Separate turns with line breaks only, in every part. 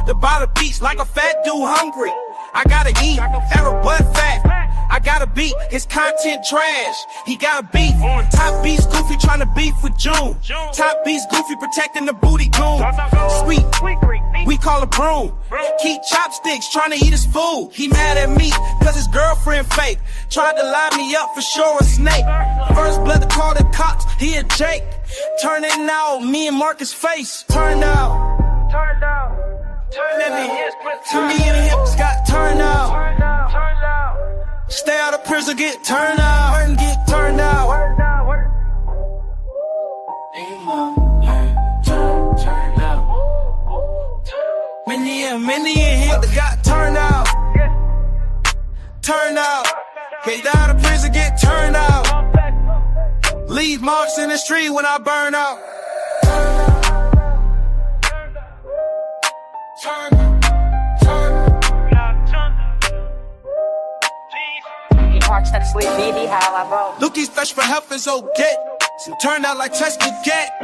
The bottle beats like a fat dude hungry. I gotta eat, error butt fat. I gotta beat, his content trash. He got a beef. Top beats Goofy tryna beef with June. Top beats Goofy protecting the booty goon. Sweet, we call a broom. Keep chopsticks tryna eat his food. He mad at me cause his girlfriend fake. Tried to line me up for sure a snake. First blood to call the cops, he a Jake. Turn it now, me and Marcus face. Turn out. To me and the hips got turned out. Stay out of prison, get turned out. And get turned out. Many in here that got turned out. Turned out. Get out of prison, get turned out. Leave marks in the street when I burn out. Look, he's fresh for health is okay. Turned out like Tess could get.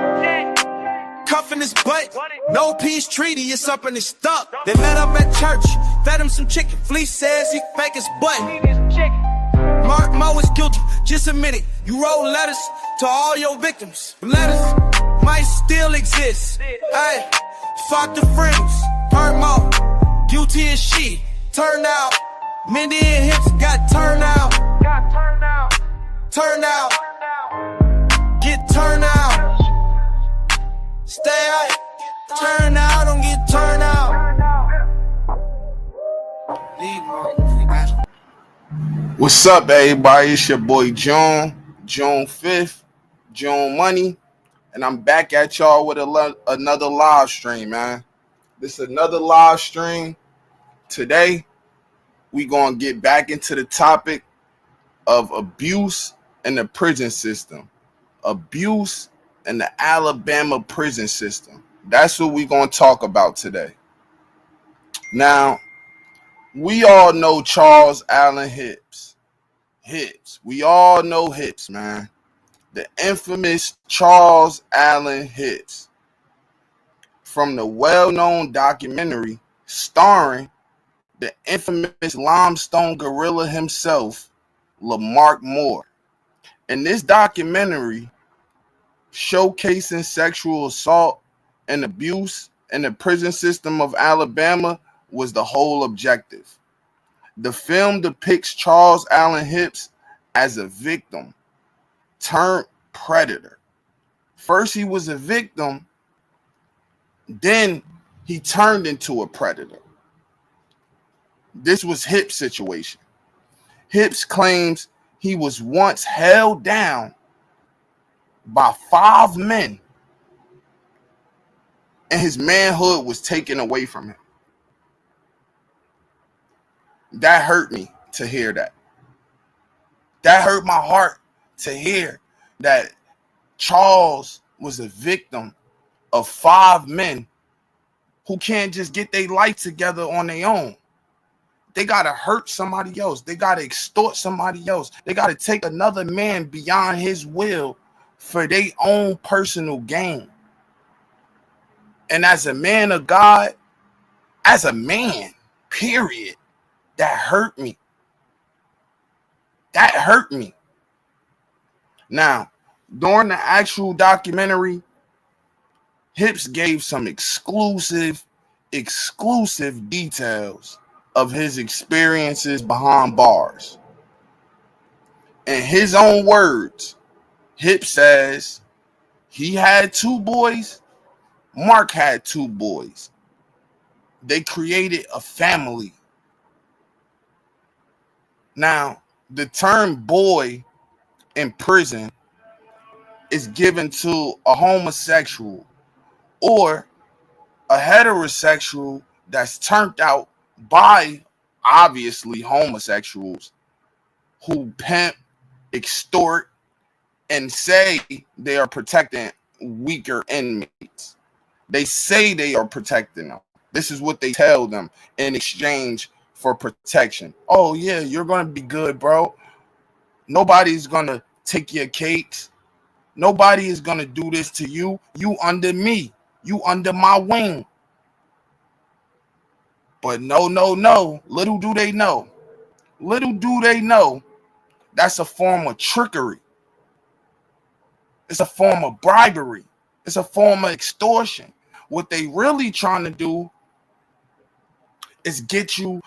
Cuff in his butt. No peace treaty, it's up and it's stuck. They met up at church, fed him some chicken. Fleece says he fake his butt. Mark Mo is guilty, just admit it. You wrote letters to all your victims. Letters might still exist. Hey, fuck the friends. Mark Mo, guilty as she. Turned out, Mindy and Hips got turned out. Turn out, get turned out. Stay out, turn out, don't get turned out.
What's up, everybody? It's your boy June 5th, June Money, and I'm back at y'all with another live stream, man. This is another live stream. Today, we gonna get back into the topic of abuse in the prison system. Abuse in the Alabama prison system. That's what we're going to talk about today. Now, we all know Charles Allan Hips. We all know Hips, man. The infamous Charles Allan Hips. From the well-known documentary starring the infamous limestone gorilla himself, Lamarck Moore. In this documentary, showcasing sexual assault and abuse in the prison system of Alabama was the whole objective. The film depicts Charles Allan Hips as a victim turned predator. First, he was a victim, then he turned into a predator. This was Hips' situation. Hips claims he was once held down by 5 men and his manhood was taken away from him. That hurt me to hear that. That hurt my heart to hear that Charles was a victim of 5 men who can't just get their life together on their own. They got to hurt somebody else. They got to extort somebody else. They got to take another man beyond his will for their own personal gain. And as a man of God, as a man, period, that hurt me. That hurt me. Now, during the actual documentary, Hips gave some exclusive details of his experiences behind bars. In his own words, Hip says he had 2 boys. Mark had 2 boys. They created a family. Now, the term boy in prison is given to a homosexual or a heterosexual that's turned out by obviously homosexuals who pimp, extort, and say they are protecting weaker inmates. They say they are protecting them. This is what they tell them in exchange for protection. Oh yeah, you're gonna be good, bro. Nobody's gonna take your cakes. Nobody is gonna do this to you. You under me. You under my wing. But no. Little do they know. Little do they know that's a form of trickery. It's a form of bribery. It's a form of extortion. What they really trying to do is get you,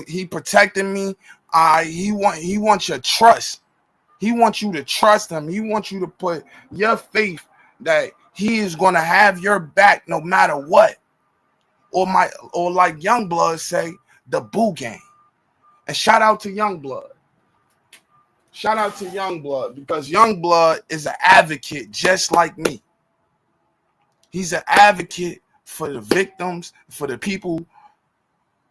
he protected me. He wants your trust. He wants you to trust him. He wants you to put your faith that he is going to have your back no matter what. Or like Youngblood say, the Boo Gang. And shout out to Youngblood. Shout out to Youngblood, because Youngblood is an advocate just like me. He's an advocate for the victims, for the people,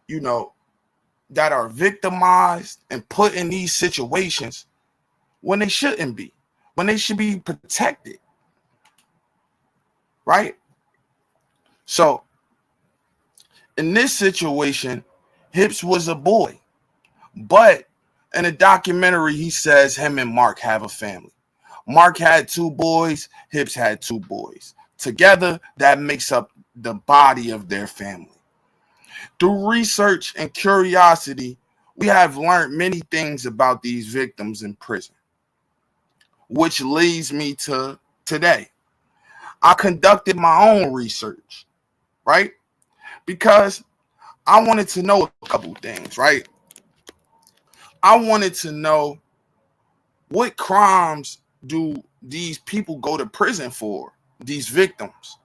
that are victimized and put in these situations when they shouldn't be, when they should be protected. Right? So, in this situation, Hips was a boy. But in a documentary, he says him and Mark have a family. Mark had 2 boys, Hips had 2 boys. Together, that makes up the body of their family. Through research and curiosity, we have learned many things about these victims in prison, which leads me to today. I conducted my own research, right? Because I wanted to know a couple things, right? I wanted to know, what crimes do these people go to prison for, these victims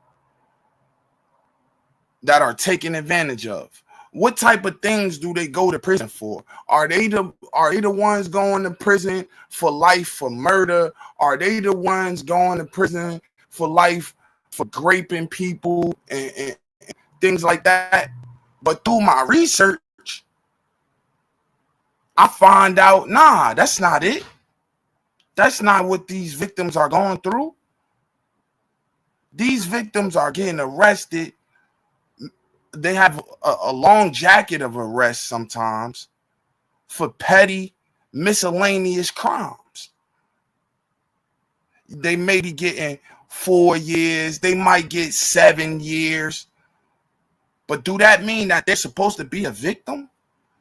that are taken advantage of? What type of things do they go to prison for? Are they the ones going to prison for life for murder? Are they the ones going to prison for life for raping people and things like that? But through my research, I find out, nah, that's not it. That's not what these victims are going through. These victims are getting arrested. They have a long jacket of arrest sometimes for petty, miscellaneous crimes. They may be getting 4 years. They might get 7 years. But do that mean that they're supposed to be a victim?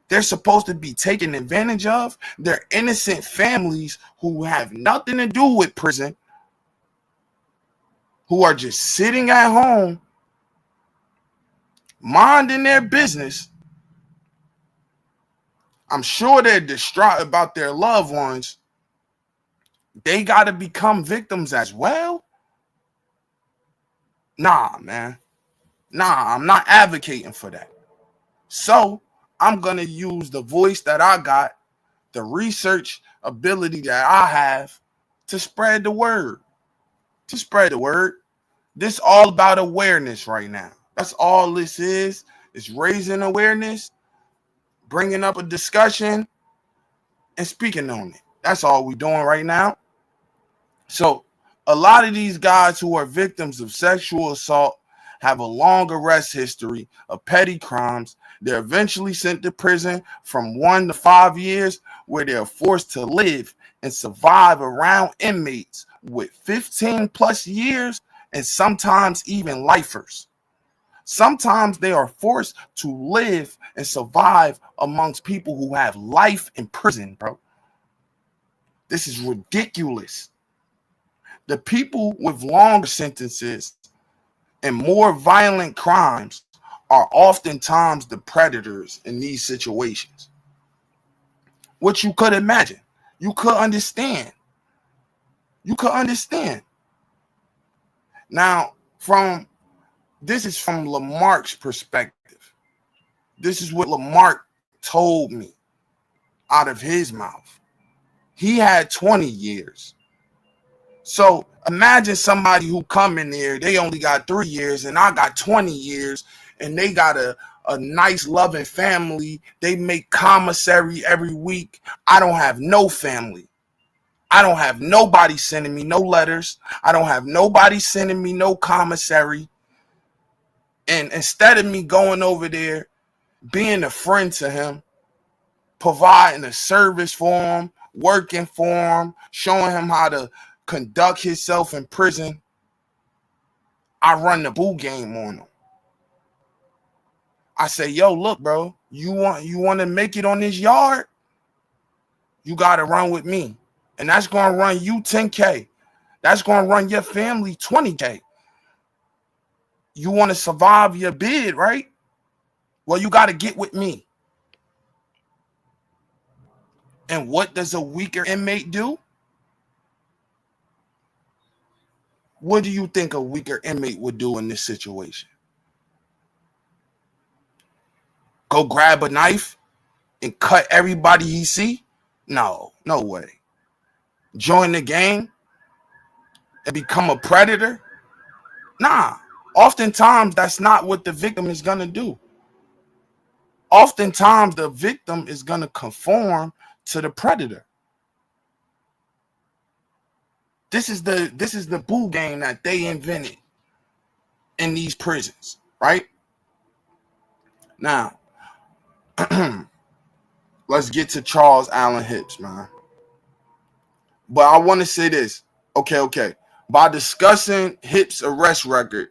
They're supposed to be taken advantage of? They're innocent families who have nothing to do with prison, who are just sitting at home, minding their business. I'm sure they're distraught about their loved ones. They got to become victims as well? Nah, man. Nah, I'm not advocating for that. So I'm going to use the voice that I got, the research ability that I have, to spread the word. To spread the word. This is all about awareness right now. That's all this is. It's raising awareness, bringing up a discussion, and speaking on it. That's all we're doing right now. So a lot of these guys who are victims of sexual assault have a long arrest history of petty crimes. They're eventually sent to prison from 1 to 5 years, where they're forced to live and survive around inmates with 15 plus years and sometimes even lifers. Sometimes they are forced to live and survive amongst people who have life in prison, bro. This is ridiculous. The people with longer sentences and more violent crimes are oftentimes the predators in these situations. Which you could imagine. You could understand. You could understand. Now, this is from Lamarck's perspective. This is what Lamarck told me out of his mouth. He had 20 years. So imagine somebody who come in there, they only got 3 years, and I got 20 years, and they got a nice loving family. They make commissary every week. I don't have no family. I don't have nobody sending me no letters. I don't have nobody sending me no commissary. And instead of me going over there, being a friend to him, providing a service for him, working for him, showing him how to conduct himself in prison, I run the boo game on him. I say, yo, look, bro, you want to make it on this yard? You got to run with me. And that's going to run you 10K. That's going to run your family 20K. You want to survive your bid, right? Well, you got to get with me. And what does a weaker inmate do? What do you think a weaker inmate would do in this situation? Go grab a knife and cut everybody he see? No way. Join the gang and become a predator? Nah. Oftentimes, that's not what the victim is going to do. Oftentimes, the victim is going to conform to the predator. This is the boo game that they invented in these prisons, right? Now, let's get to Charles Allan Hips, man. But I want to say this. Okay. By discussing Hips' arrest record,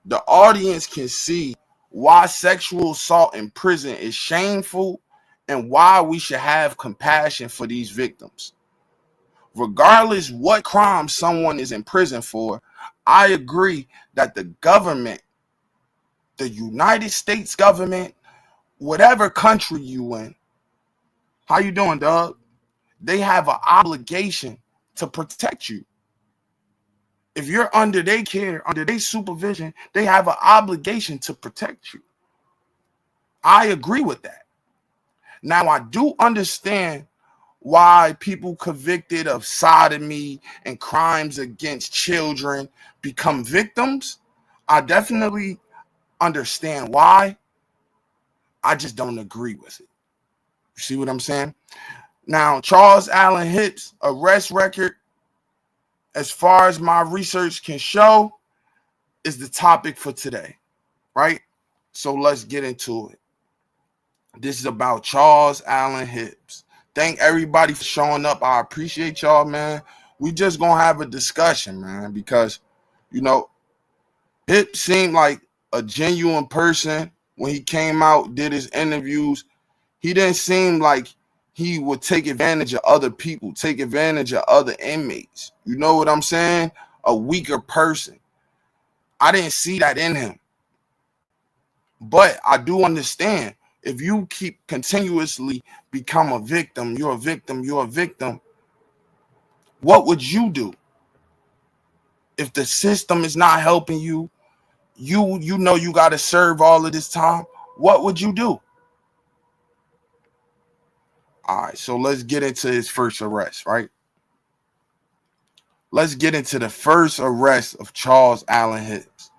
the audience can see why sexual assault in prison is shameful and why we should have compassion for these victims. Regardless what crime someone is in prison for, I agree that the government, the United States government, whatever country you in, how you doing, dog? They have an obligation to protect you. If you're under their care, under their supervision, they have an obligation to protect you. I agree with that. Now, I do understand why people convicted of sodomy and crimes against children become victims. I definitely understand why. I just don't agree with it. You see what I'm saying? Now, Charles Allan Hips' arrest record, as far as my research can show, is the topic for today, right? So let's get into it. This is about Charles Allan Hips. Thank everybody for showing up. I appreciate y'all, man. We just gonna have a discussion, man, because, you know, Hips seemed like a genuine person when he came out, did his interviews. He didn't seem like he would take advantage of other people, take advantage of other inmates. You know what I'm saying? A weaker person. I didn't see that in him. But I do understand, if you keep continuously become a victim, you're a victim, what would you do? If the system is not helping you, you know you got to serve all of this time, what would you do? All right, so let's get into his first arrest, right? Let's get into the first arrest of Charles Allan Hips.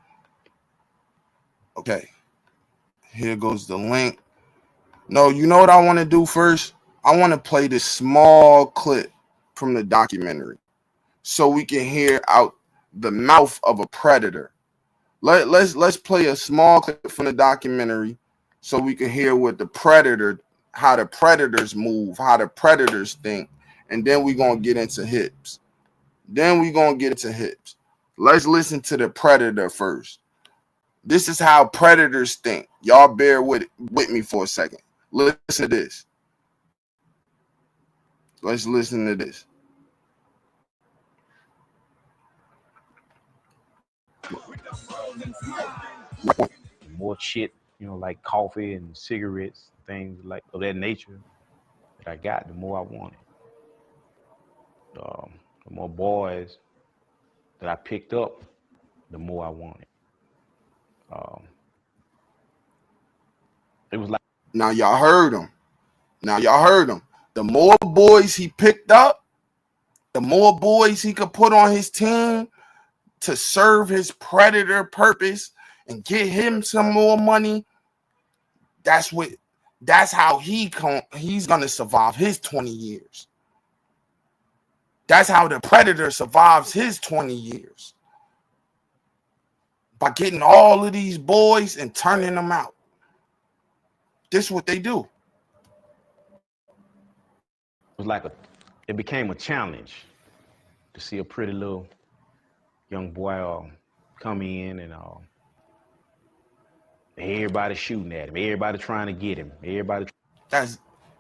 Okay, here goes the link. No, you know what I want to do first? I want to play this small clip from the documentary so we can hear out the mouth of a predator. Let's play a small clip from the documentary so we can hear what the predator, how the predators move, how the predators think, and then we're going to get into Hips. Let's listen to the predator first. This is how predators think. Y'all bear with me for a second. Listen to this. Let's listen to this.
More shit, like coffee and cigarettes, things like of that nature that I got, the more I wanted. The more boys that I picked up, the more I wanted. It was like,
now y'all heard him. The more boys he picked up, the more boys he could put on his team to serve his predator purpose and get him some more money. That's how he's gonna survive his 20 years. That's how the predator survives his 20 years. By getting all of these boys and turning them out. This is what they do.
It became a challenge to see a pretty little young boy come in Everybody shooting at him. Everybody trying to get him. Everybody.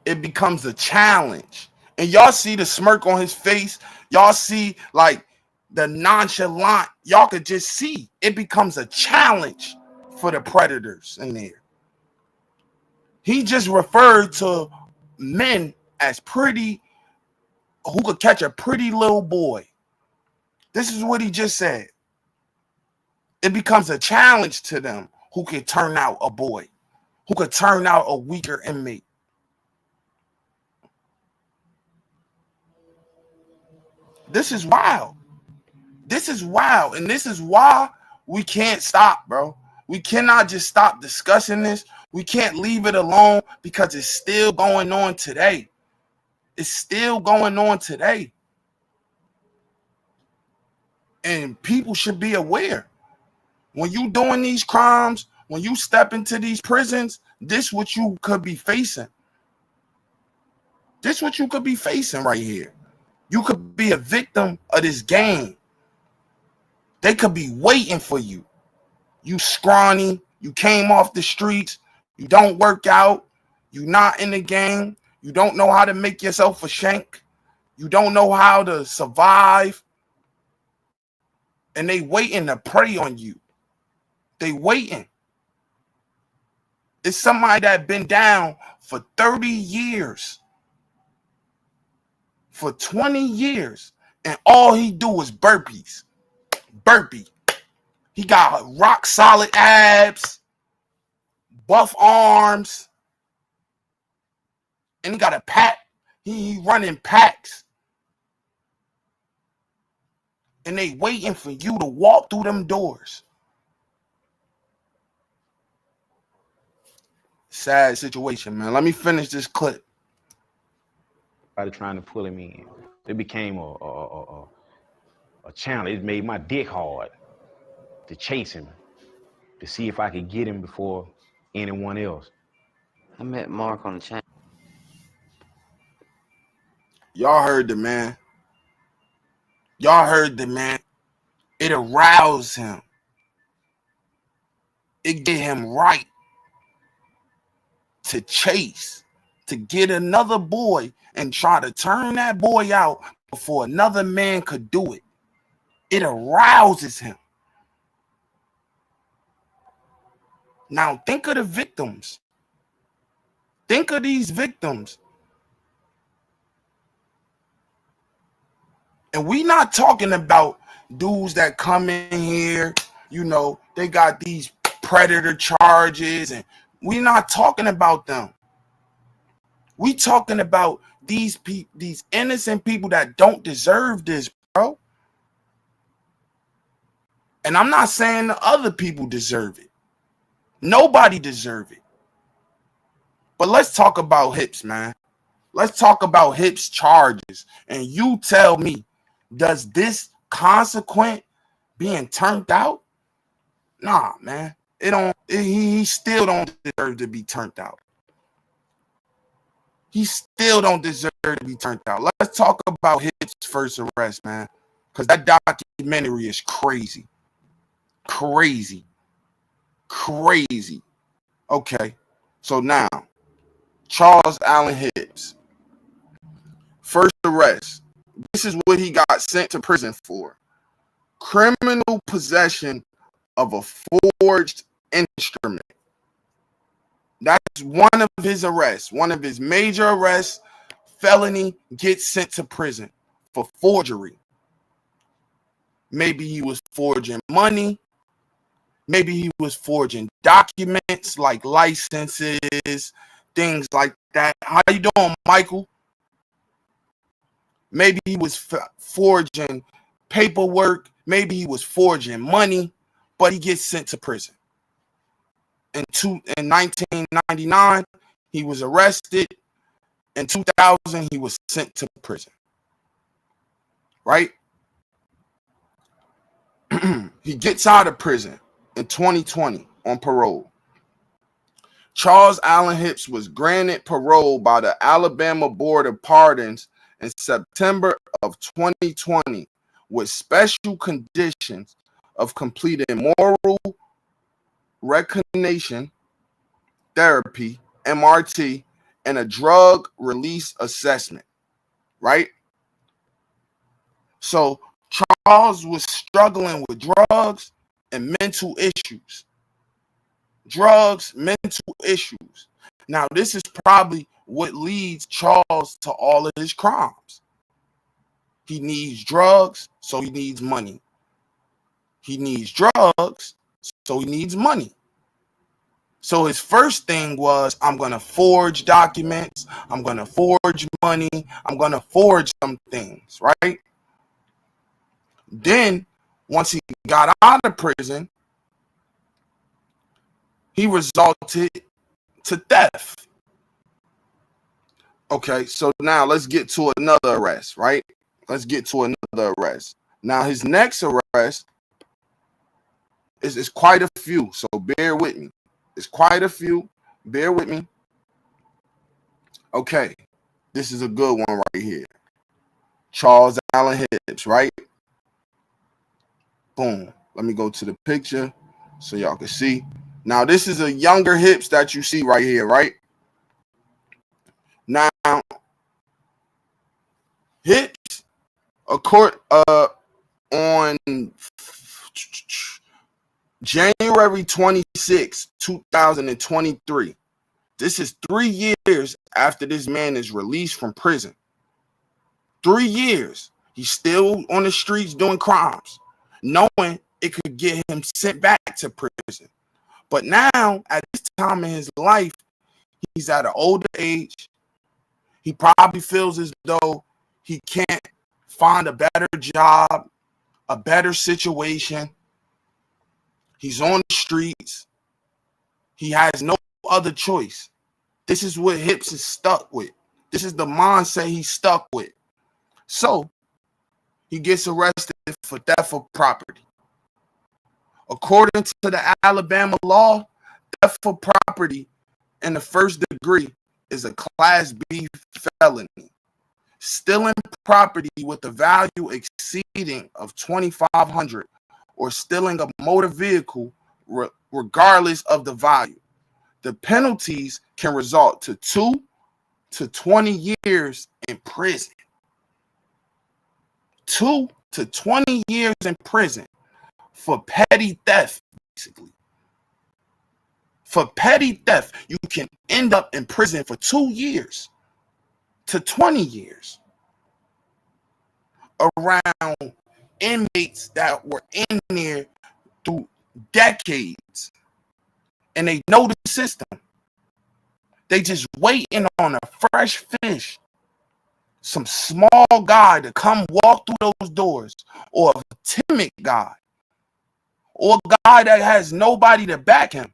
It becomes a challenge. And y'all see the smirk on his face. Y'all see like the nonchalant. Y'all could just see it becomes a challenge for the predators in there. He just referred to men as pretty, who could catch a pretty little boy. This is what he just said. It becomes a challenge to them who can turn out a boy, who could turn out a weaker inmate. This is wild. This is wild. And this is why we can't stop, bro. We cannot just stop discussing this. We can't leave it alone because it's still going on today. It's still going on today. And people should be aware. When you doing these crimes, when you step into these prisons, this what you could be facing. This what you could be facing right here. You could be a victim of this game. They could be waiting for you. You scrawny, you came off the streets, you don't work out, you not in the game, you don't know how to make yourself a shank, you don't know how to survive, and they waiting to prey on you. They waiting. It's somebody that been down for 30 years, for 20 years, and all he do is burpees. Burpee. He got rock solid abs, buff arms, and he got a pack. He running packs. And they waiting for you to walk through them doors. Sad situation, man. Let me finish this clip.
Everybody trying to pull him in. It became a challenge. It made my dick hard to chase him, to see if I could get him before anyone else.
I met Mark on the channel.
Y'all heard the man. Y'all heard the man. It aroused him. It get him right to chase, to get another boy and try to turn that boy out before another man could do it. It arouses him. Now think of the victims. Think of these victims. And we not talking about dudes that come in here, you know, they got these predator charges, and we not talking about them. We talking about these innocent people that don't deserve this, bro. And I'm not saying the other people deserve it. Nobody deserve it. But let's talk about Hips, man. Let's talk about Hips charges. And you tell me, does this consequent being turned out? Nah, man. He still don't deserve to be turned out. He still don't deserve to be turned out. Let's talk about Hips' first arrest, man. Because that documentary is crazy. Crazy. Crazy. Okay. So now, Charles Allan Hips. First arrest. This is what he got sent to prison for. Criminal possession of a forged instrument. That's one of his arrests. One of his major arrests. Felony, gets sent to prison for forgery. Maybe he was forging money. Maybe he was forging documents like licenses, things like that. How you doing, Michael? Maybe he was forging paperwork. Maybe he was forging money, but he gets sent to prison. In 1999, he was arrested. In 2000, he was sent to prison. Right? He gets out of prison in 2020 on parole. Charles Allan Hips was granted parole by the Alabama Board of Pardons in September of 2020 with special conditions of completing moral, recognition therapy, MRT, and a drug release assessment, right? So Charles was struggling with drugs and mental issues. Drugs, mental issues. Now, this is probably what leads Charles to all of his crimes. He needs drugs, so he needs money. He needs drugs, so he needs money. So his first thing was, I'm going to forge documents. I'm going to forge money. I'm going to forge some things, right? Then, once he got out of prison, he resorted to theft. Okay, so now let's get to another arrest, right? Let's get to another arrest. Now, his next arrest is quite a few, so bear with me. It's quite a few. Bear with me. Okay, this is a good one right here. Charles Allan Hips, right? Boom. Let me go to the picture so y'all can see. Now, this is a younger Hips that you see right here, right? Now, Hips, on January 26, 2023. This is 3 years after this man is released from prison. 3 years. He's still on the streets doing crimes, knowing it could get him sent back to prison. But now, at this time in his life, he's at an older age. He probably feels as though he can't find a better job, a better situation. He's on the streets. He has no other choice. This is what Hips is stuck with. This is the mindset he's stuck with. So, he gets arrested for theft of property. According to the Alabama law, theft of property in the first degree is a Class B felony. Stealing property with a value exceeding of $2,500 or stealing a motor vehicle regardless of the value. The penalties can result to 2 to 20 years in prison. 2 to 20 years in prison for petty theft, basically. For petty theft, you can end up in prison for 2 years to 20 years. Around inmates that were in there through decades, and they know the system. They just waiting on a fresh fish, some small guy to come walk through those doors, or a timid guy, or a guy that has nobody to back him.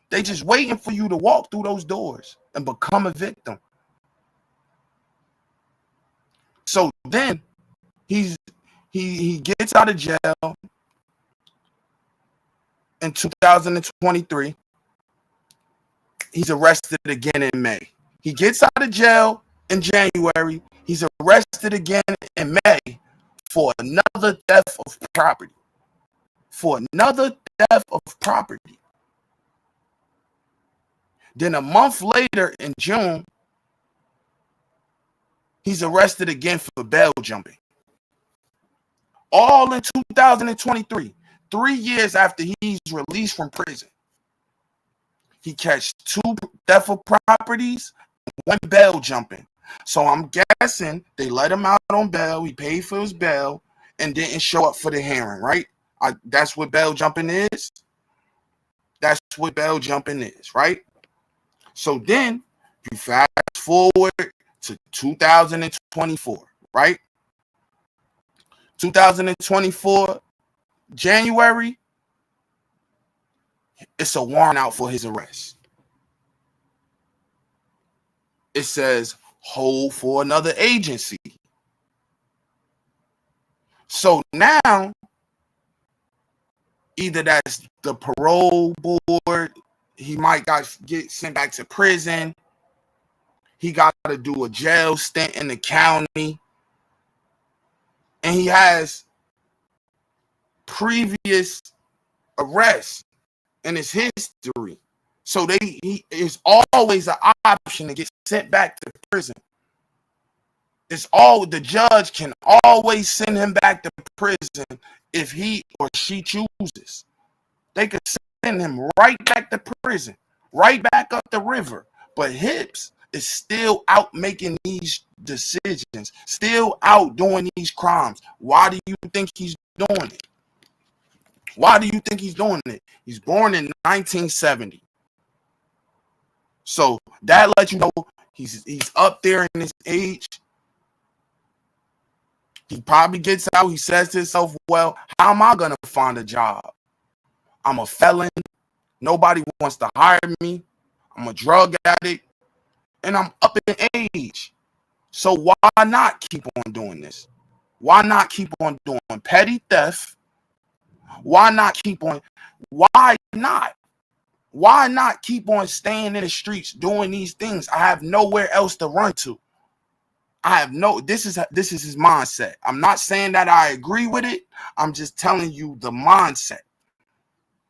They just waiting for you to walk through those doors and become a victim. So then he gets out of jail in 2023. He's arrested again in May. He gets out of jail in January. He's arrested again in May for another theft of property. For another theft of property. Then a month later in June, he's arrested again for bail jumping. All in 2023, 3 years after he's released from prison. He catch 2 theft of properties, 1 bail jumping. So I'm guessing they let him out on bail. He paid for his bail and didn't show up for the hearing, right? That's what bail jumping is. That's what bail jumping is, right? So then you fast forward to 2024, right? 2024, January, it's a warrant out for his arrest. It says, hold for another agency. So now, either that's the parole board, he might get sent back to prison, he got to do a jail stint in the county, and he has previous arrests in his history. So it's always an option to get sent back to prison. The judge can always send him back to prison if he or she chooses. They could send him right back to prison, right back up the river. But Hips is still out making these decisions, still out doing these crimes. Why do you think he's doing it? Why do you think he's doing it? He's born in 1970. So that lets you know he's up there in his age. He probably gets out. He says to himself, well, how am I going to find a job? I'm a felon. Nobody wants to hire me. I'm a drug addict. And I'm up in age. So why not keep on doing this? Why not keep on doing petty theft? Why not keep on? Why not? Why not keep on staying in the streets doing these things? I have nowhere else to run to. This is his mindset. I'm not saying that I agree with it. I'm just telling you the mindset.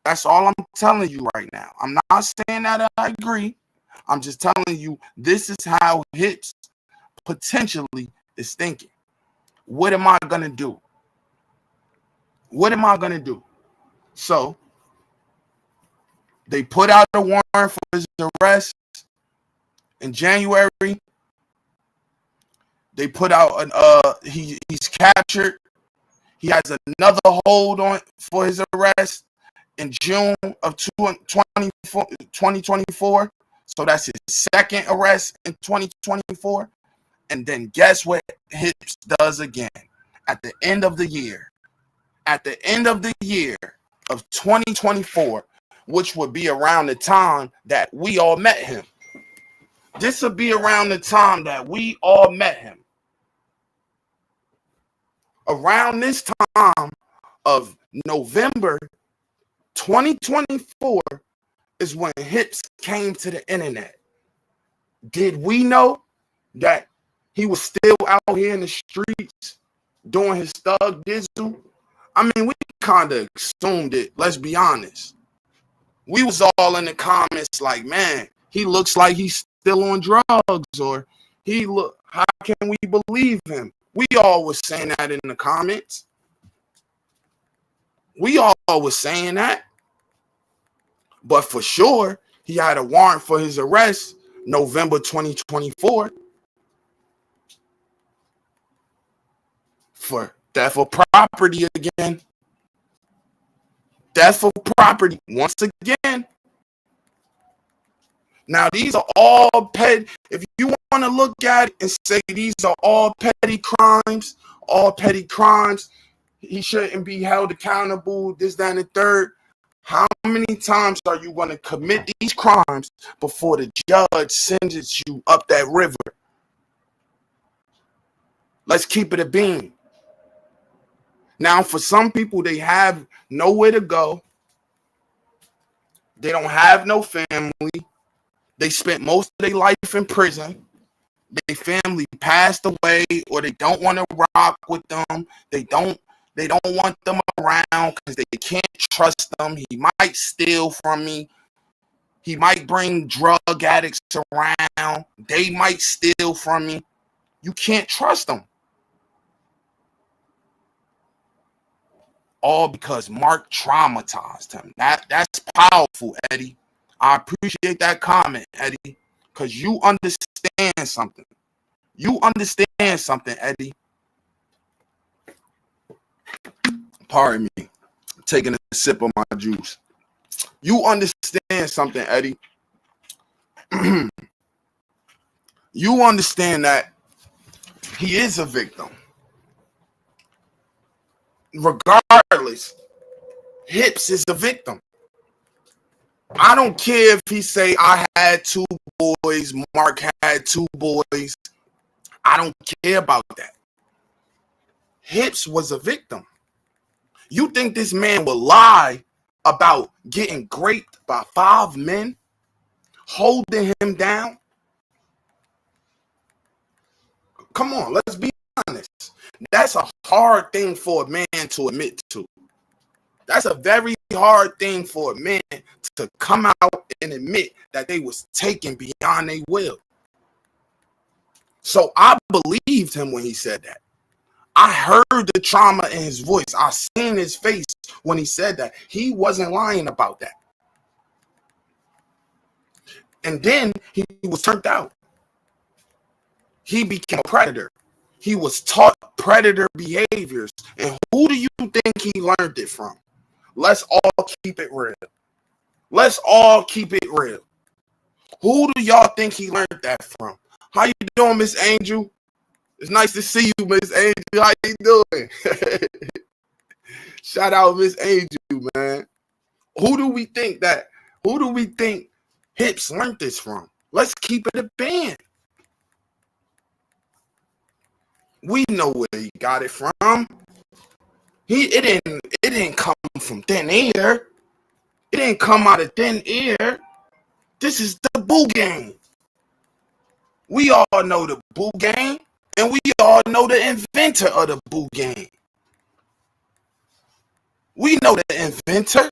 That's all I'm telling you right now. I'm not saying that I agree. I'm just telling you this is how Hips potentially is thinking. What am I going to do? What am I going to do? So they put out a warrant for his arrest in January. They put out he's captured. He has another hold on for his arrest in June of 2024. So that's his second arrest in 2024. And then guess what Hips does again at the end of the year? At the end of the year of 2024, which would be around the time that we all met him. This would be around the time that we all met him. Around this time of November 2024 is when Hips came to the internet. Did we know that he was still out here in the streets doing his thug dizzle? I mean, we kind of assumed it, let's be honest. We was all in the comments like, man, he looks like he's still on drugs, or how can we believe him? We all was saying that in the comments. We all was saying that. But for sure, he had a warrant for his arrest November 2024 for theft of property again. Theft of property once again. Now, these are all petty. If you want to look at it and say these are all petty crimes, he shouldn't be held accountable, this, that, and the third. How many times are you going to commit these crimes before the judge sentences you up that river? Let's keep it a beam. Now, for some people, they have nowhere to go. They don't have no family. They spent most of their life in prison. Their family passed away, or they don't want to rock with them. They don't want them around because they can't trust them. He might steal from me. He might bring drug addicts around. They might steal from me. You can't trust them. All because Mark traumatized him. That's powerful, Eddie. I appreciate that comment, Eddie, because you understand something. You understand something, Eddie. Pardon me. I'm taking a sip of my juice. You understand something, Eddie. You understand that he is a victim. Regardless, Hips is a victim. I don't care if he say I had 2 boys, Mark had 2 boys. I don't care about that. Hips was a victim. You think this man will lie about getting raped by 5 men, holding him down? Come on, let's be honest. That's a hard thing for a man to admit to. That's a very hard thing for a man to come out and admit that they was taken beyond their will. So I believed him when he said that. I heard the trauma in his voice. I seen his face when he said that. He wasn't lying about that. And then he was turned out. He became a predator. He was taught predator behaviors. And who do you think he learned it from? Let's all keep it real. Let's all keep it real. Who do y'all think he learned that from? How you doing, Miss Angel? It's nice to see you, Miss Angel. How you doing? Shout out Miss Angel, man. Who do we think Hips learned this from? Let's keep it a band. We know where he got it from. It didn't come from thin air. It didn't come out of thin air. This is the Boo Gang. We all know the Boo Gang, and we all know the inventor of the Boo Gang. We know the inventor.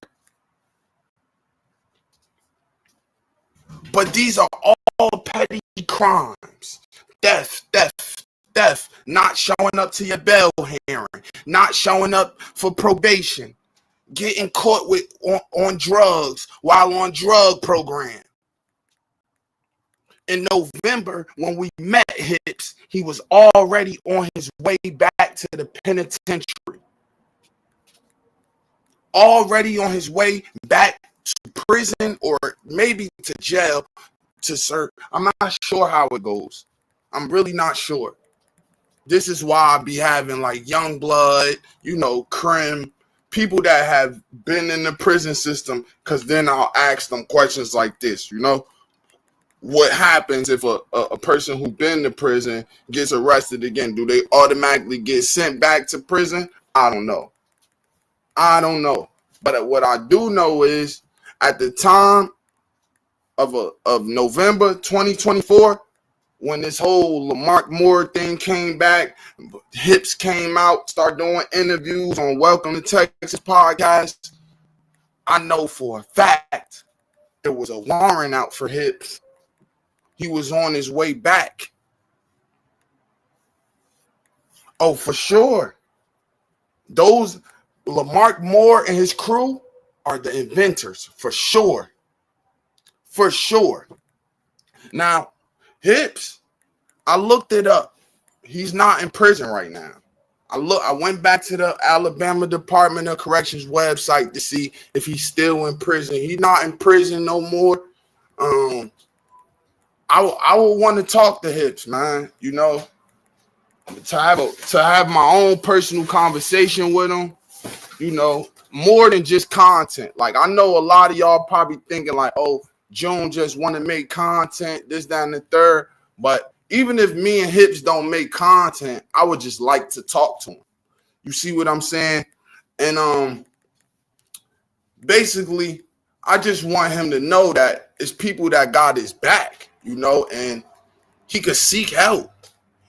But these are all petty crimes. Theft, not showing up to your bail hearing, not showing up for probation, getting caught with on drugs while on drug program. In November, when we met Hips, he was already on his way back to the penitentiary. Already on his way back to prison or maybe to jail to serve. I'm not sure how it goes. I'm really not sure. This is why I be having like young blood, Krim, people that have been in the prison system, because then I'll ask them questions like this, What happens if a person who's been to prison gets arrested again? Do they automatically get sent back to prison? I don't know. But what I do know is at the time of November 2024, when this whole Lamar Moore thing came back, Hips came out, started doing interviews on Welcome to Texas podcast, I know for a fact there was a warrant out for Hips. He was on his way back. Oh, for sure. Those Lamar Moore and his crew are the inventors, for sure. For sure. Now, Hips, I looked it up. He's not in prison right now. I went back to the Alabama Department of Corrections website to see if he's still in prison. He's not in prison no more. I would want to talk to Hips, man. To have my own personal conversation with him. More than just content. Like, I know a lot of y'all probably thinking like, oh, June just want to make content, this, that, and the third. But even if me and Hips don't make content, I would just like to talk to him. You see what I'm saying? And basically, I just want him to know that it's people that got his back, and he could seek help.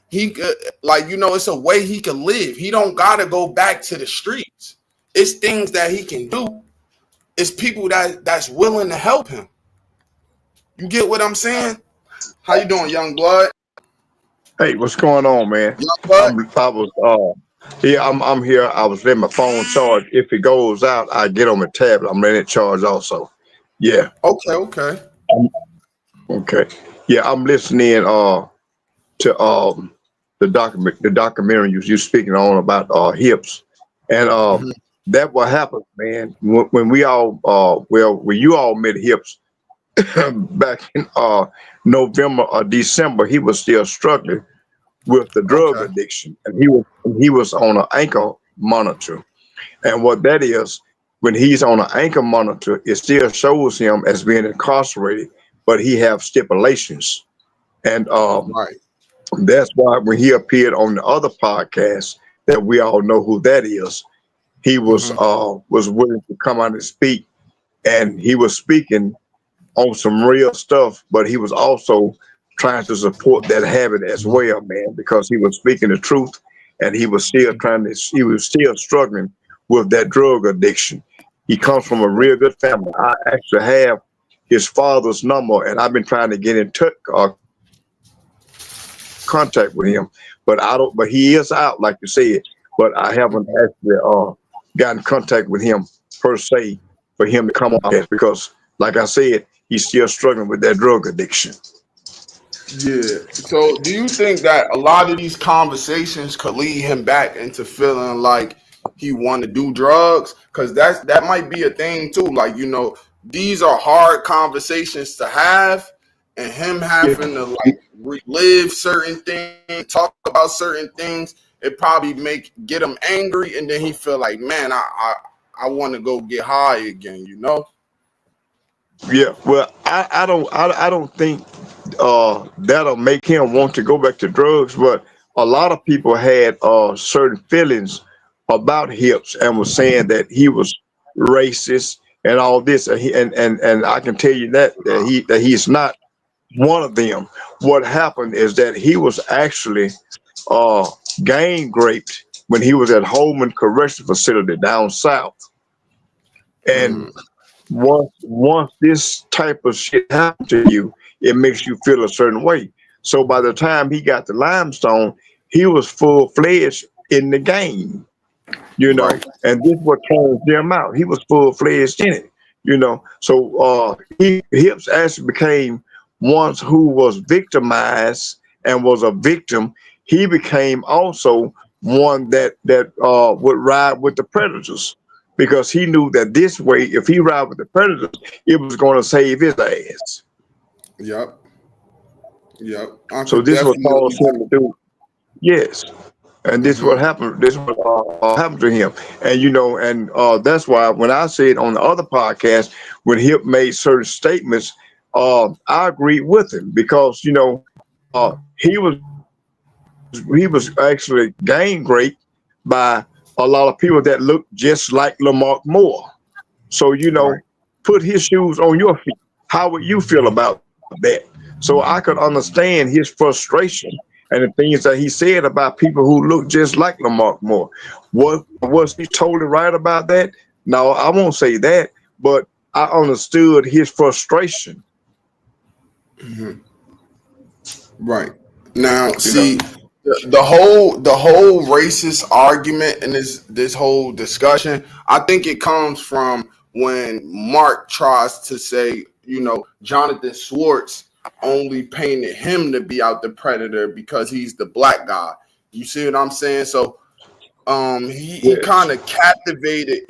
He could, it's a way he can live. He don't gotta go back to the streets. It's things that he can do. It's people that's willing to help him. You get what I'm saying? How you doing, young blood?
Hey, what's going on, man?
Young blood?
I'm here. I was letting my phone charge. If it goes out, I get on my tablet. I'm letting it charge also. Yeah.
Okay.
Okay. Yeah, I'm listening to the documentary you speaking on about Hips, and that what happened, man. When we all when you all met Hips back in November or December, he was still struggling with the drug addiction, and he was on an ankle monitor. And what that is, when he's on an ankle monitor, it still shows him as being incarcerated, but he have stipulations. And that's why when he appeared on the other podcast that we all know who that is, he was willing to come out and speak, and he was speaking on some real stuff, but he was also trying to support that habit as well, man, because he was speaking the truth, and he was still struggling with that drug addiction. He comes from a real good family. I actually have his father's number, and I've been trying to get in touch, contact with him, but I don't. But he is out, like you said. But I haven't actually gotten in contact with him per se for him to come on because, like I said, he's still struggling with that drug addiction.
Yeah. So do you think that a lot of these conversations could lead him back into feeling like he want to do drugs? Because that might be a thing too. Like, these are hard conversations to have, and him having to like relive certain things, talk about certain things, it probably get him angry, and then he feel like, man, I want to go get high again,
Yeah. Well, I don't think that'll make him want to go back to drugs, but a lot of people had certain feelings about Hips and was saying that he was racist and all this, and I can tell you that he's not one of them. What happened is that he was actually uh, gang raped when he was at Holman Correctional Facility down south, and
know?
once this type of shit happens to you, it makes you feel a certain way. So by the time he got to Limestone, he was full fledged in the game,
Right.
and this what turns him out. He was full fledged in it. So Hips actually became one who was victimized and was a victim. He became also one that would ride with the predators because he knew that this way, if he ride with the predators, it was going to save his ass.
Yep. Yep. I
So
could
this what
definitely.
caused him to do. Yes. And this what
Mhm.
happened. This what happened to him, and that's why when I said on the other podcast when Hip made certain statements, I agreed with him because he was actually gang raped by a lot of people that look just like Lamar Moore. So
Right.
put his shoes on your feet. How would you feel about that? So I could understand his frustration and the things that he said about people who look just like Lamar Moore. Was he totally right about that? No, I won't say that, but I understood his frustration.
Mhm. Right. Now,
You know,
see, the whole racist argument and this whole discussion, I think it comes from when Mark tries to say, Jonathan Swartz only painted him to be out the predator because he's the black guy. You see what I'm saying? So he
yes,
kind of captivated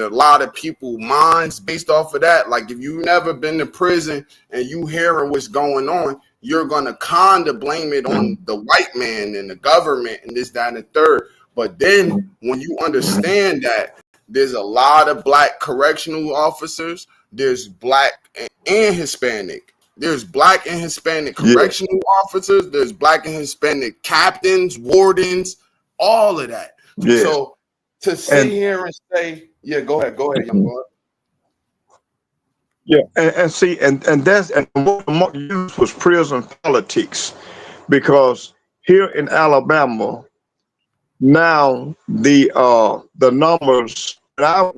a lot of people's minds based off of that. Like if you've never been to prison and you hearing what's going on, you're gonna kind of blame it on the white man and the government and this, that, and the third. But then when you understand that there's a lot of black correctional officers, there's black and Hispanic. There's black and Hispanic
yeah,
correctional officers. There's black and Hispanic captains, wardens, all of that.
yes,
So to sit
and
here and say, yeah, go ahead, young boy.
yeah, and see, and that's and what Mark used was prison politics because here in Alabama now the numbers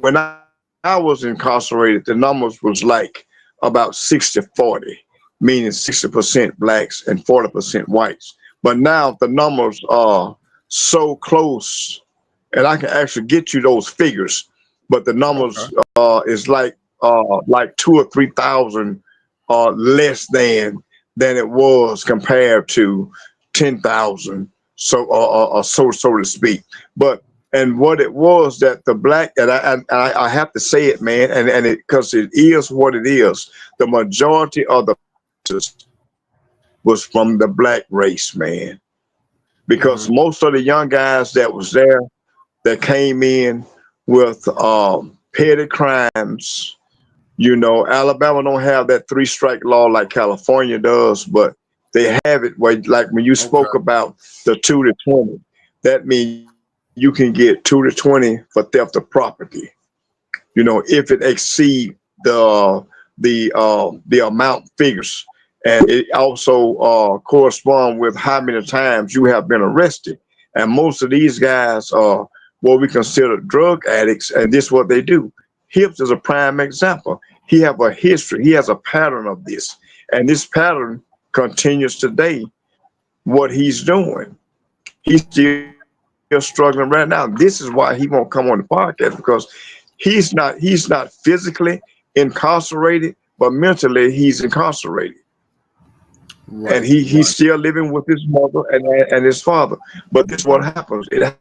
when I was incarcerated, the numbers was like about 60-40, meaning 60% blacks and 40% whites. But now the numbers are so close, and I can actually get you those figures. But the
Okay.
numbers is like 2 or 3 thousand less than it was compared to 10,000, so to speak. But and what it was that the black and I have to say it, man, and it because it is what it is. The majority of the was from the black race, man, because
Mm-hmm.
most of the young guys that was there that came in with petty crimes. Alabama don't have that 3-strike law like California does, but they have it where, like when you
Okay.
spoke about the 2 to 20, that means you can get 2 to 20 for theft of property. If it exceed the amount figures, and it also correspond with how many times you have been arrested. And most of these guys what we consider drug addicts, and this is what they do. Hips is a prime example. He have a history. He has a pattern of this, and this pattern continues today. What he's doing, he's still struggling right now. This is why he won't come on the podcast, because he's not physically incarcerated, but mentally he's incarcerated.
Right,
And he's
right.
still living with his mother and his father. But this is what happens. It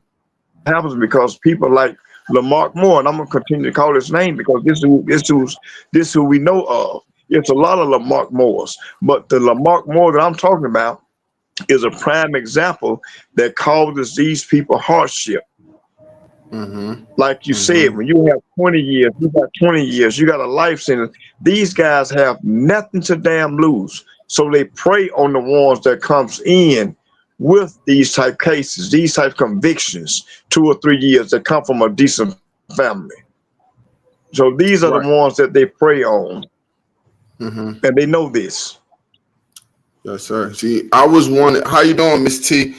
happens because people like Lamarck Moore, and I'm gonna continue to call his name because this is who we know of. It's a lot of Lamarck Moores, but the Lamarck Moore that I'm talking about is a prime example that causes these people hardship. Like you said, when you have 20 years, you got 20 years, you got a life sentence. These guys have nothing to damn lose. So they prey on the ones that comes in with these type cases, these type convictions, 2 or 3 years that come from a decent family. So these are
Right.
the ones that they prey on,
Mm-hmm.
and they know this.
Yes, sir. See, I was one. How you doing, Miss T?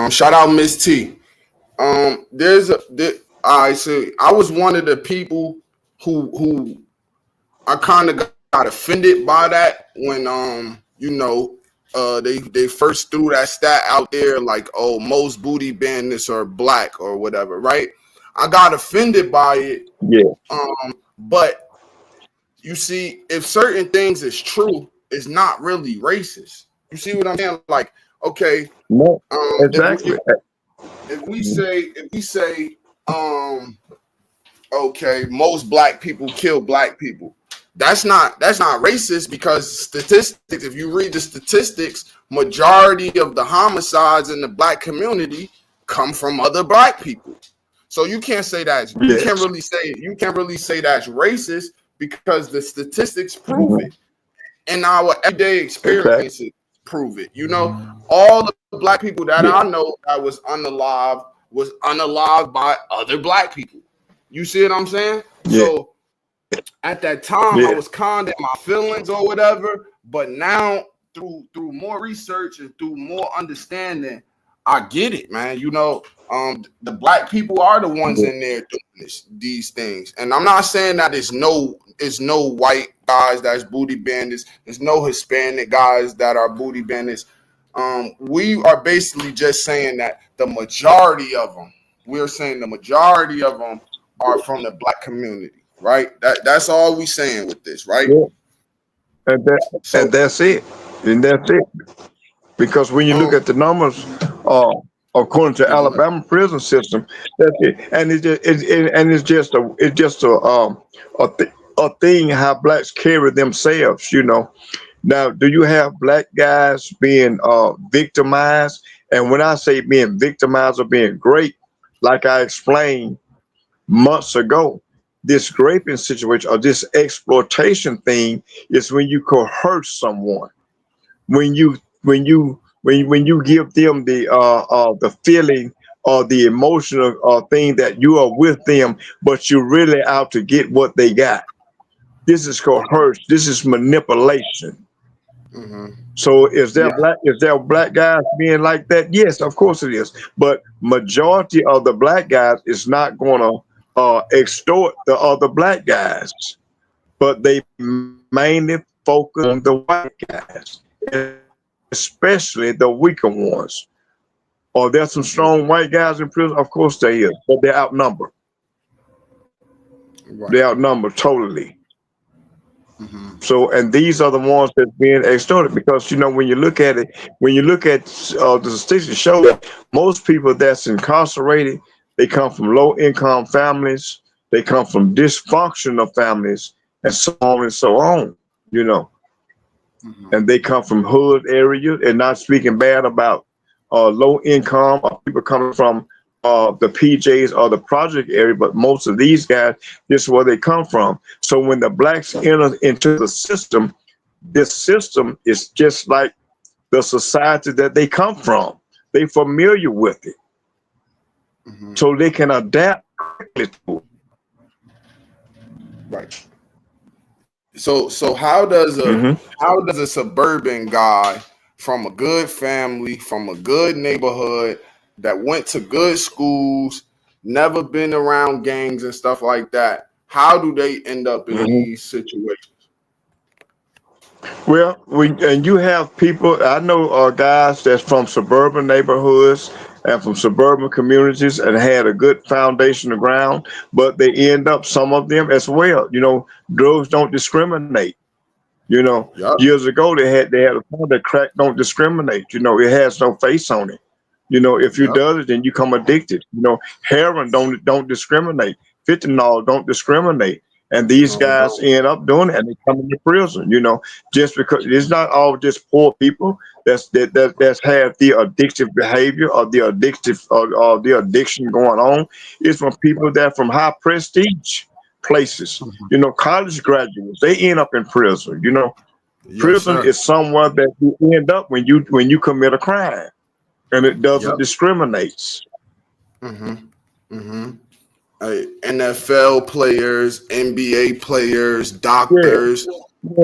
Shout out Miss T. All right, so I was one of the people who I kind of got offended by that when they first threw that stat out there, like, oh, most booty bandits are black or whatever, right? I got offended by it.
Yeah.
But you see, if certain things is true, it's not really racist. You see what I'm saying? Like, okay,
No, exactly.
if we say, okay, most black people kill black people. That's not racist, because statistics, if you read the statistics, majority of the homicides in the black community come from other black people. So you can't say that. You can't really say that's racist, because the statistics prove it, and our everyday experiences prove it. You know, all the black people that I know that was unalived by other black people. You see what I'm saying?
Yeah.
So at that time, I was kind of in my feelings or whatever, but now through more research and through more understanding, I get it, man. You know, the black people are the ones in there doing these things, and I'm not saying that it's no white guys that's booty bandits. There's no Hispanic guys that are booty bandits. We are basically just saying that the majority of them. We're saying the majority of them are from the black community, right? That's all we saying with this, right?
Yeah. And that's it. And that's it. Because when you look at the numbers, according to Alabama prison system, that's it. And it's just a thing how blacks carry themselves. You know. Now, do you have black guys being victimized? And when I say being victimized or being raped, like I explained months ago, this raping situation or this exploitation thing is when you coerce someone, when you give them the feeling or the emotional thing that you are with them, but you're really out to get what they got. This is coercion. This is manipulation. So is there black guys being like that? Yes, of course it is. But majority of the black guys is not going to extort the other black guys, but they mainly focus on the white guys, especially the weaker ones. Or there's some strong white guys in prison? Of course there is, but they're outnumbered.
Right.
They're outnumbered totally. So, and these are the ones that's being extorted, because you know when you look at it, the statistics show that most people that's incarcerated, they come from low income families, they come from dysfunctional families, and so on and so on. You know, and they come from hood areas, and not speaking bad about low income or people coming from the PJs or the project area, but most of these guys, this is where they come from. So when the blacks enter into the system, this system is just like the society that they come from. They're familiar with it. So they can adapt quickly to it.
Right. So how does a suburban guy from a good family, from a good neighborhood, that went to good schools, never been around gangs and stuff like that. How do they end up in these situations?
Well, and you have people. I know guys that's from suburban neighborhoods and from suburban communities and had a good foundation of ground, but they end up some of them as well. Drugs don't discriminate.
Yup.
Years ago they had a song that crack don't discriminate. It has no face on it. If you
Yup.
does it, then you come addicted. Heroin don't discriminate. Fentanyl don't discriminate. And these
No, it
guys
don't.
end up doing it, and they come into prison. Just because it's not all just poor people that's have the addictive behavior or the addictive or the addiction going on. It's from people that from high prestige places. College graduates, they end up in prison.
Yes,
Prison
sir.
is somewhere that you end up when you commit a crime, and it doesn't
Yep.
discriminates.
Mm-hmm. Mm-hmm. NFL players, NBA players,
Yeah,
doctors,
yeah,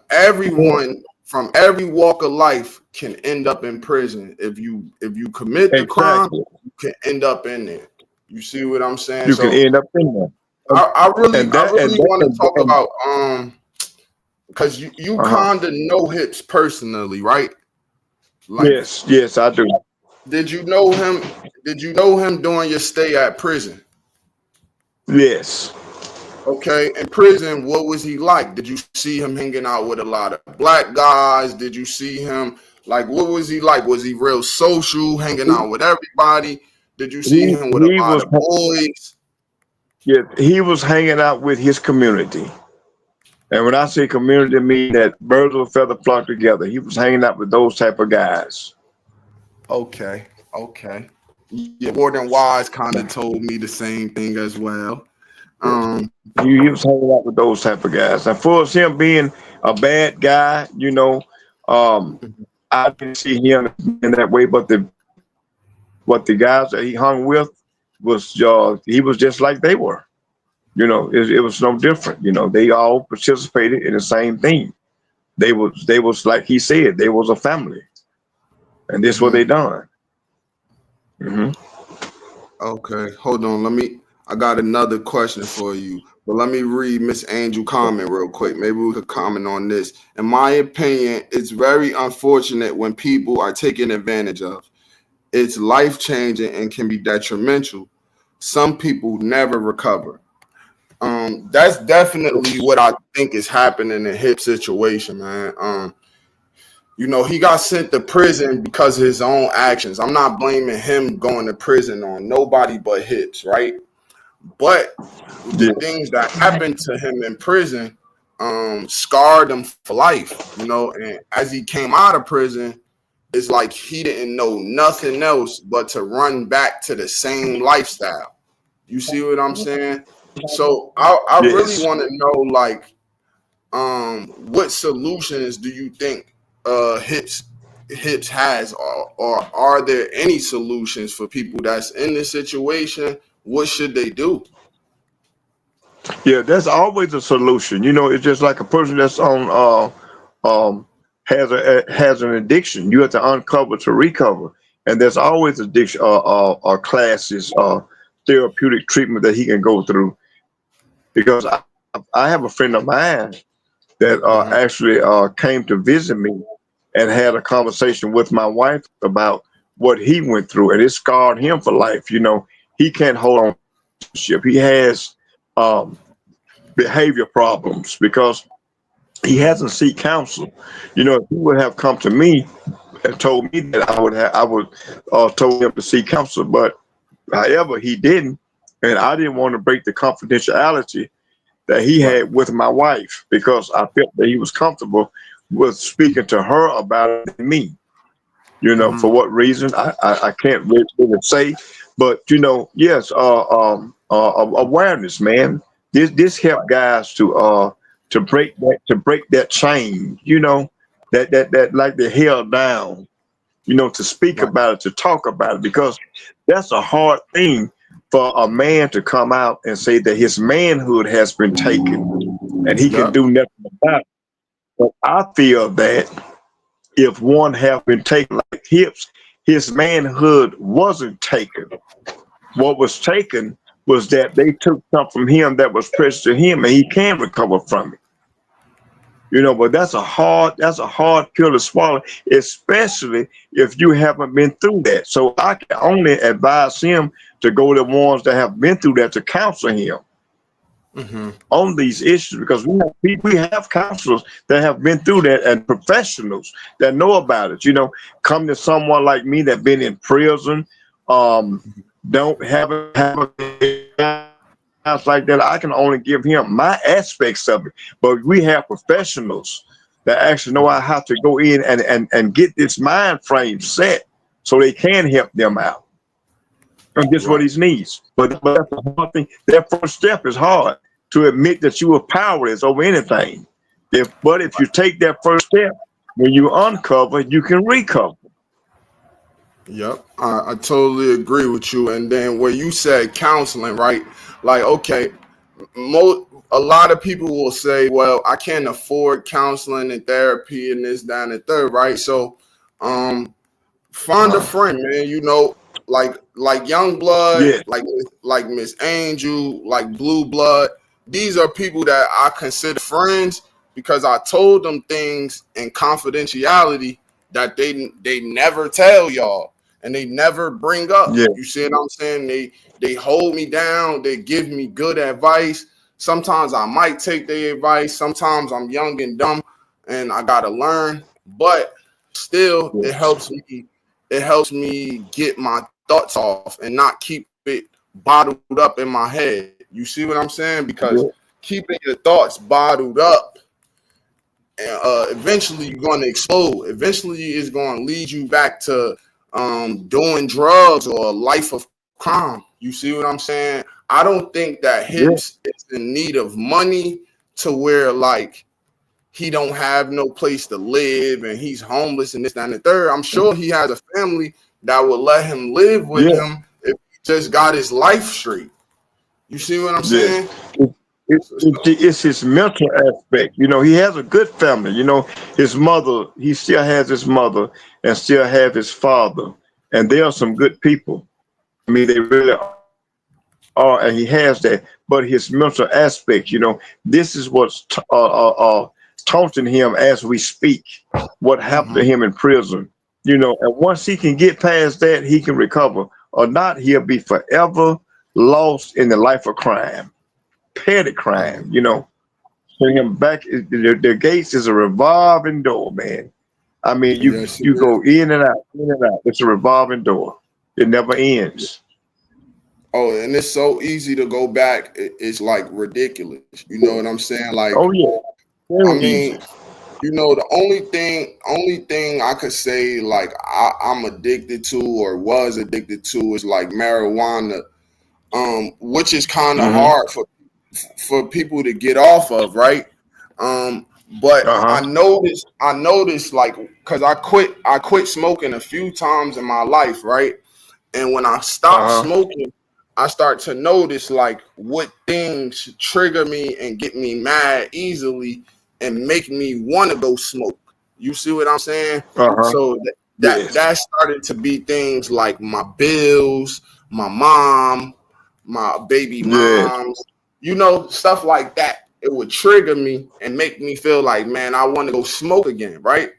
everyone from every walk of life can end up in prison. If you commit the crime,
exactly.
you can end up in there. You see what I'm saying?
You can
So
end up in there,
I really
and
I
that and
really
that
want to talk
and
about because you
uh-huh.
kind of know Hips personally, right? Like,
Yes, I do.
did you know him? Did you know him during your stay at prison?
Yes,
Okay, in prison, what was he like? Did you see him hanging out with a lot of black guys? Did you see him like what was he like? Was he real social, hanging
he
out with everybody? Did you see
he,
him with a
he
lot
was
of boys?
yeah, he was hanging out with his community. And when I say community, I mean that birds of a feather flock together. He was hanging out with those type of guys.
Okay, okay. Yeah, Warden Wise kind of told me the same thing as well. Um,
He was hanging out with those type of guys. And for him being a bad guy, um, I didn't see him in that way. But the guys that he hung with he was just like they were. It was no different. They all participated in the same thing. They was like he said, they was a family, and this what
mhm.
they done. hmm
Okay, hold on. I got another question for you, but let me read Miss Angel comment real quick. Maybe we could comment on this. In my opinion, it's very unfortunate when people are taken advantage of. It's life changing and can be detrimental. Some people never recover. That's definitely what I think is happening in Hip situation, man. He got sent to prison because of his own actions. I'm not blaming him going to prison on nobody but Hips, right? But the
Yeah,
things that happened to him in prison scarred him for life, and as he came out of prison, it's like he didn't know nothing else but to run back to the same lifestyle. You see what I'm saying? So I really
yes.
want to know, like, what solutions do you think Hips has, or are there any solutions for people that's in this situation? What should they do?
Yeah, there's always a solution. It's just like a person that's on has an addiction. You have to uncover to recover, and there's always addiction classes therapeutic treatment that he can go through. Because I have a friend of mine that
Hmm.
actually came to visit me and had a conversation with my wife about what he went through, and it scarred him for life. He can't hold on to ship. He has um, behavior problems because he hasn't seek counsel. If he would have come to me and told me that I would told him to seek counsel, but however he didn't, and I didn't want to break the confidentiality that he
Right.
had with my wife because I felt that he was comfortable with speaking to her about it than me.
Hmm.
For what reason I can't really say, but yes, awareness, man. This help guys to break that chain. That like they held down. To speak
Right.
about it, to talk about it, because that's a hard thing for a man to come out and say that his manhood has been taken and he can
Yep.
do nothing about it. But I feel that if one have been taken like Hips, his manhood wasn't taken. What was taken was that they took something from him that was precious to him, and he can recover from it. But that's a hard pill to swallow, especially if you haven't been through that. So I can only advise him to go to the ones that have been through that to counsel him on these issues, because we have counselors that have been through that and professionals that know about it. Come to someone like me that been in prison, don't have a like that. I can only give him my aspects of it, but we have professionals that actually know how to go in and get this mind frame set so they can help them out. And that's what he needs. But that's the hard thing. That first step is hard, to admit that you are powerless over anything. But if you take that first step, when you uncover, you can recover.
Yep, I totally agree with you. And then where you said counseling, right? Like, okay, a lot of people will say, well, I can't afford counseling and therapy and this, that, and the third, right? So find a friend, man, like Young Blood, like Miss Angel, like Blue Blood. These are people that I consider friends because I told them things in confidentiality that they never tell y'all and they never bring up.
Yeah.
You see what I'm saying? They hold me down. They give me good advice. Sometimes I might take their advice. Sometimes I'm young and dumb and I gotta learn. But still, it helps me. It helps me get my thoughts off and not keep it bottled up in my head. You see what I'm saying? Because keeping your thoughts bottled up, eventually you're going to explode. Eventually it's going to lead you back to doing drugs or a life of crime. You see what I'm saying? I don't think that Hips is in need of money to where like he don't have no place to live and he's homeless and this, that, and the third. I'm sure he has a family that will let him live with him if he just got his life straight. You see what I'm saying?
It's his mental aspect. He has a good family. His mother, he still has his mother and still have his father. And they are some good people. I mean, they really are, and he has that. But his mental aspect, this is what's taunting him as we speak, what happened to him in prison. And once he can get past that, he can recover. Or not, he'll be forever lost in the life of crime, petty crime. Bring him back. The gates is a revolving door, man. I mean, you go in and out, in and out. It's a revolving door. It never ends.
Oh, and it's so easy to go back. It's like ridiculous. You know what I'm saying? Like,
oh yeah.
I mean, the only thing I could say like I'm addicted to or was addicted to is like marijuana. Which is kind of hard for people to get off of, right? But I noticed like because I quit smoking a few times in my life, right? And when I stopped smoking, I start to notice like what things trigger me and get me mad easily and make me want to go smoke. You see what I'm saying? So that started to be things like my bills, my mom, my baby moms, stuff like that. It would trigger me and make me feel like, man, I want to go smoke again, right?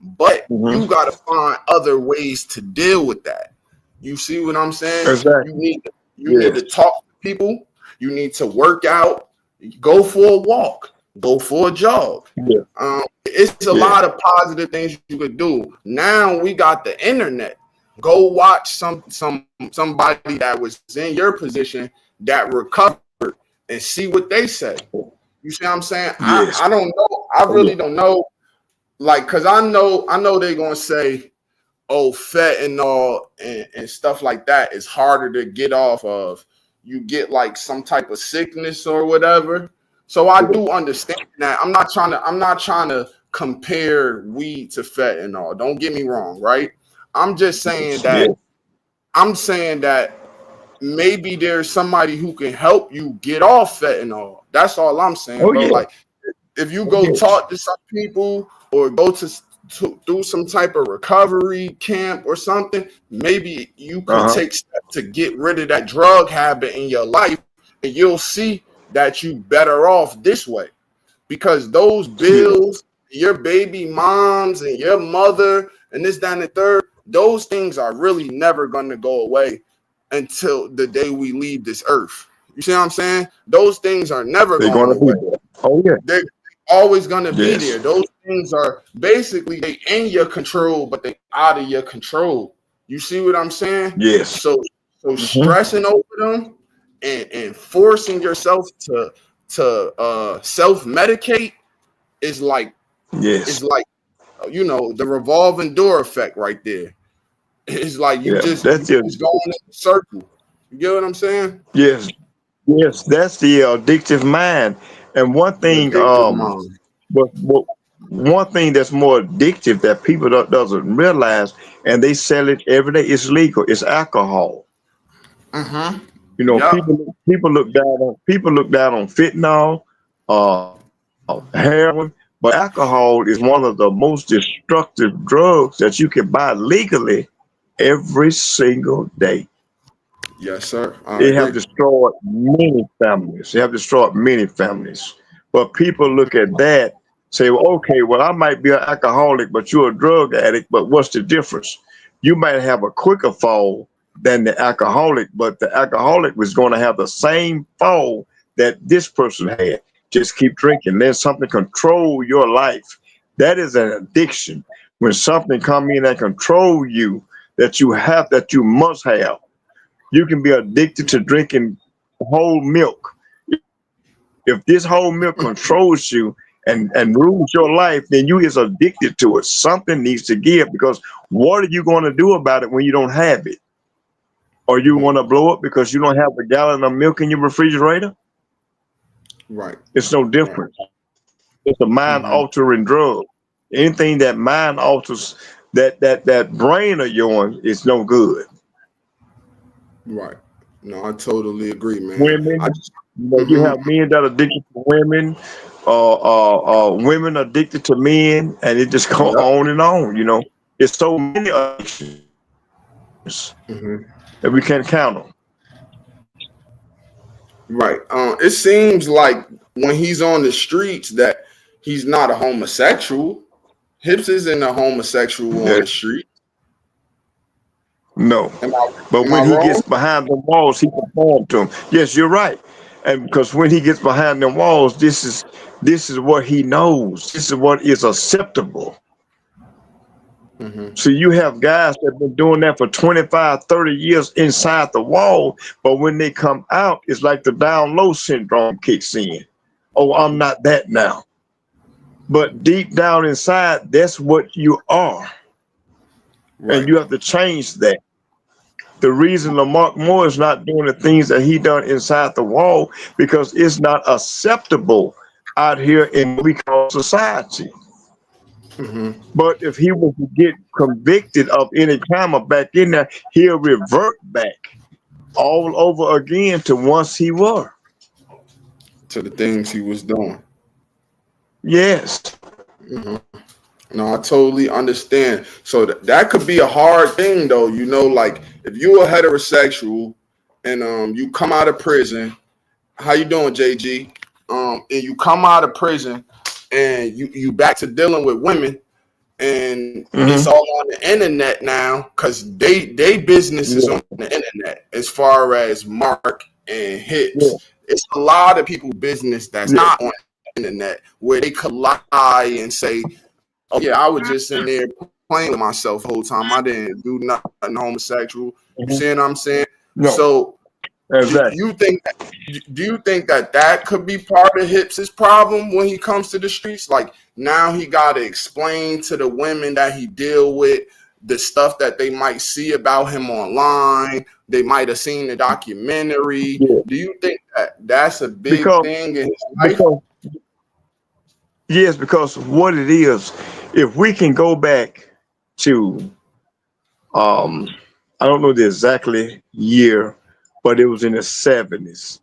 But you got to find other ways to deal with that. You see what I'm saying?
Exactly.
You need to talk to people. You need to work out. Go for a walk. Go for a jog. It's a lot of positive things you could do. Now we got the internet. Go watch somebody that was in your position that recovered and see what they say. You see what I'm saying? I don't know. I really don't know. Like, cause I know they're gonna say, oh, fentanyl and stuff like that is harder to get off of. You get like some type of sickness or whatever. So I do understand that. I'm not trying to compare weed to fentanyl. Don't get me wrong, right? I'm just saying that maybe there's somebody who can help you get off fentanyl. That's all I'm saying, bro. Like if you go talk to some people or go to through some type of recovery camp or something, maybe you could take steps to get rid of that drug habit in your life, and you'll see that you better off this way. Because those bills, your baby moms and your mother and this, that, and the third, those things are really never going to go away until the day we leave this earth. You see what I'm saying? Those things are never going away.
Oh, yeah.
They're always going to be there. Those things are basically they in your control, but they out of your control. You see what I'm saying?
Yes.
So stressing over them and forcing yourself to self-medicate is like it's like the revolving door effect right there. It's like you just going in a circle. You get what I'm saying?
Yes, that's the addictive mind. And one thing, but one thing that's more addictive that people doesn't realize, and they sell it every day. It's legal. It's alcohol. People look down on fentanyl, heroin, but alcohol is one of the most destructive drugs that you can buy legally every single day.
Yes, sir.
They have destroyed many families. But people look at that, say, well, okay, well, I might be an alcoholic, but you're a drug addict. But what's the difference? You might have a quicker fall than the alcoholic, but the alcoholic was going to have the same fall that this person had. Just keep drinking. Let something control your life. That is an addiction. When something comes in and control you, that you must have. You can be addicted to drinking whole milk. If this whole milk controls you and rules your life, then you is addicted to it. Something needs to give, because what are you going to do about it when you don't have it? Or you want to blow up because you don't have a gallon of milk in your refrigerator?
Right.
It's no different. It's a mind-altering drug. Anything that mind alters, that brain of yours is no good.
Right. No, I totally agree, man.
Women, you have men that are addicted to women, women addicted to men, and it just goes on and on. It's so many addictions that we can't count them.
Right. It seems like when he's on the streets that he's not a homosexual. Hips isn't a homosexual on the street.
No. But when he gets behind the walls, he conforms to them. Yes, you're right. And because when he gets behind the walls, this is what he knows. This is what is acceptable. So you have guys that have been doing that for 25, 30 years inside the wall, but when they come out, it's like the down low syndrome kicks in. Oh, I'm not that now. But deep down inside, that's what you are. Right. And you have to change that. The reason Lamar Moore is not doing the things that he done inside the wall, because it's not acceptable out here in what we call society. But if he was to get convicted of any crime or back in there, he'll revert back all over again to once he was.
To the things he was doing.
Yes.
No, I totally understand. So that could be a hard thing, though. Like if you're a heterosexual and you come out of prison, how you doing, JG? And you come out of prison and you back to dealing with women, and it's all on the internet now, because they business is on the internet as far as Mark and Hips. It's a lot of people business that's not on the internet, where they could lie and say, oh yeah, I was just in there playing with myself the whole time. I didn't do nothing homosexual. You see what I'm saying?
No.
So exactly. Do you think that could be part of Hips's problem when he comes to the streets? Like now he got to explain to the women that he deal with the stuff that they might see about him online. They might have seen the documentary. Do you think that's a big thing in his life?
Yes, because what it is, if we can go back to, I don't know the exactly year, but it was in the 70s.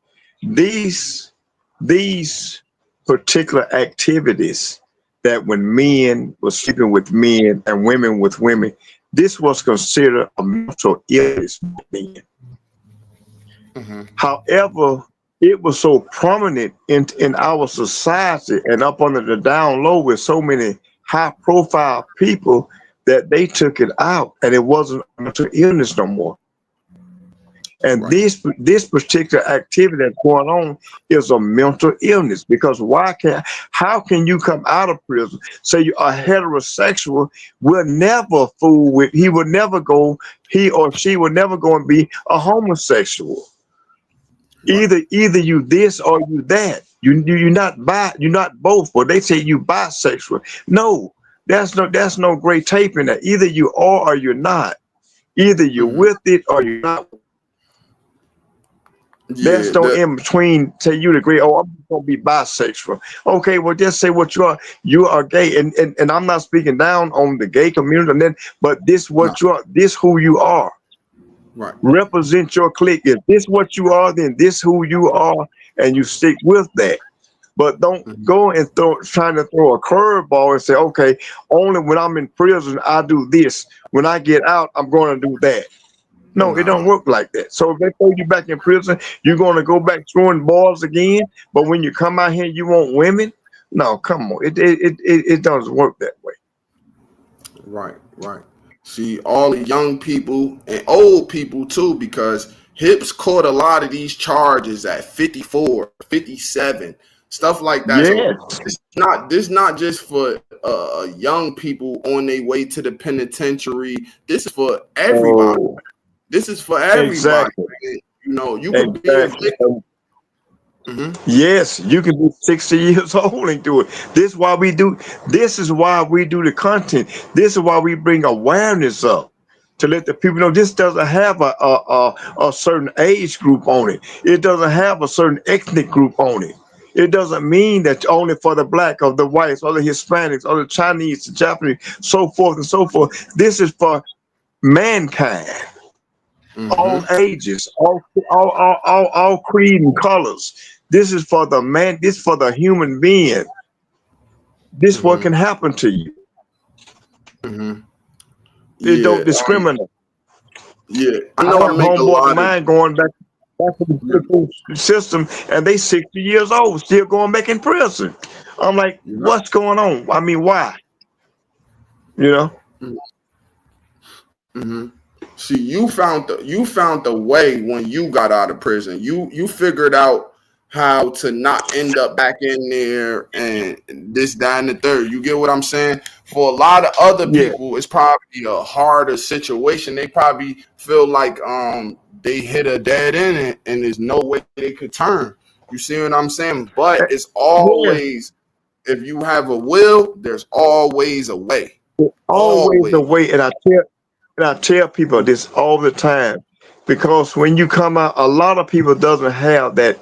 These particular activities that when men were sleeping with men and women with women, this was considered a mental illness then. However, it was so prominent in our society and up under the down low with so many high profile people that they took it out and it wasn't a mental illness no more. And
Right.
this particular activity that's going on is a mental illness because how can you come out of prison? Say you are heterosexual, will never fool with he or she will never go and be a homosexual.
Right.
Either you this or you that. You're not both. Or they say you bisexual. No, that's no great tape in that. Either you are or you're not. Either you're with it or you're not. There's no in between. Say you agree. Oh, I'm gonna be bisexual. Okay, well just say what you are. You are gay, and I'm not speaking down on the gay community. But this what you are. This who you are.
Right.
Represent your clique. If this what you are, then this who you are, and you stick with that. But don't go and trying to throw a curveball and say, okay, only when I'm in prison I do this. When I get out, I'm going to do that. No, it don't work like that. So if they throw you back in prison, you're going to go back throwing balls again. But when you come out here, you want women? No, come on. It doesn't work that way.
Right. Right. See, all the young people and old people too, because Hips caught a lot of these charges at 54, 57, stuff like that.
Yes.
So this not just for young people on their way to the penitentiary. This is for everybody.
Oh,
This is for everybody.
exactly.
You know, you can be a victim.
Yes, you can be 60 years old and do it. This is why we do the content. This is why we bring awareness up to let the people know this doesn't have a certain age group on it. It doesn't have a certain ethnic group on it. It doesn't mean that only for the black or the whites or the Hispanics or the Chinese, the Japanese, so forth and so forth. This is for mankind. All ages, all creed and colors. This is for the man. This is for the human being. This what can happen to you. It don't discriminate.
I know
I have homeboy of mine going back to the system, and they 60 years old, still going back in prison. I'm like, what's going on? I mean, why? You know.
See, you found the way when you got out of prison. You figured out how to not end up back in there and this, that, and the third. You get what I'm saying? For a lot of other people, it's probably a harder situation. They probably feel like they hit a dead end and there's no way they could turn. You see what I'm saying? But it's always, if you have a will, there's always a way.
Always a way. And I tell people this all the time, because when you come out, a lot of people doesn't have that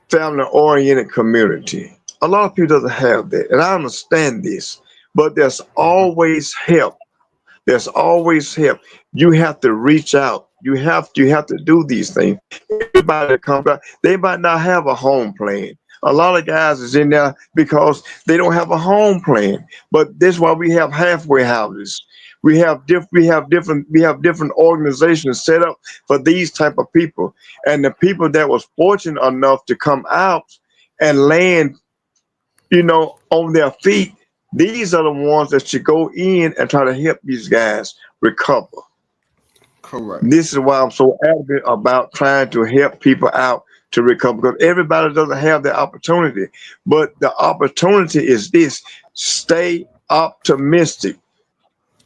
family-oriented community. A lot of people doesn't have that, and I understand this. But there's always help. There's always help. You have to reach out. You have to do these things. Everybody that comes out, they might not have a home plan. A lot of guys is in there because they don't have a home plan. But that's why we have halfway houses. We have different organizations set up for these type of people. And the people that was fortunate enough to come out and land, on their feet, these are the ones that should go in and try to help these guys recover.
Correct.
This is why I'm so adamant about trying to help people out to recover, because everybody doesn't have the opportunity. But the opportunity is this: stay optimistic.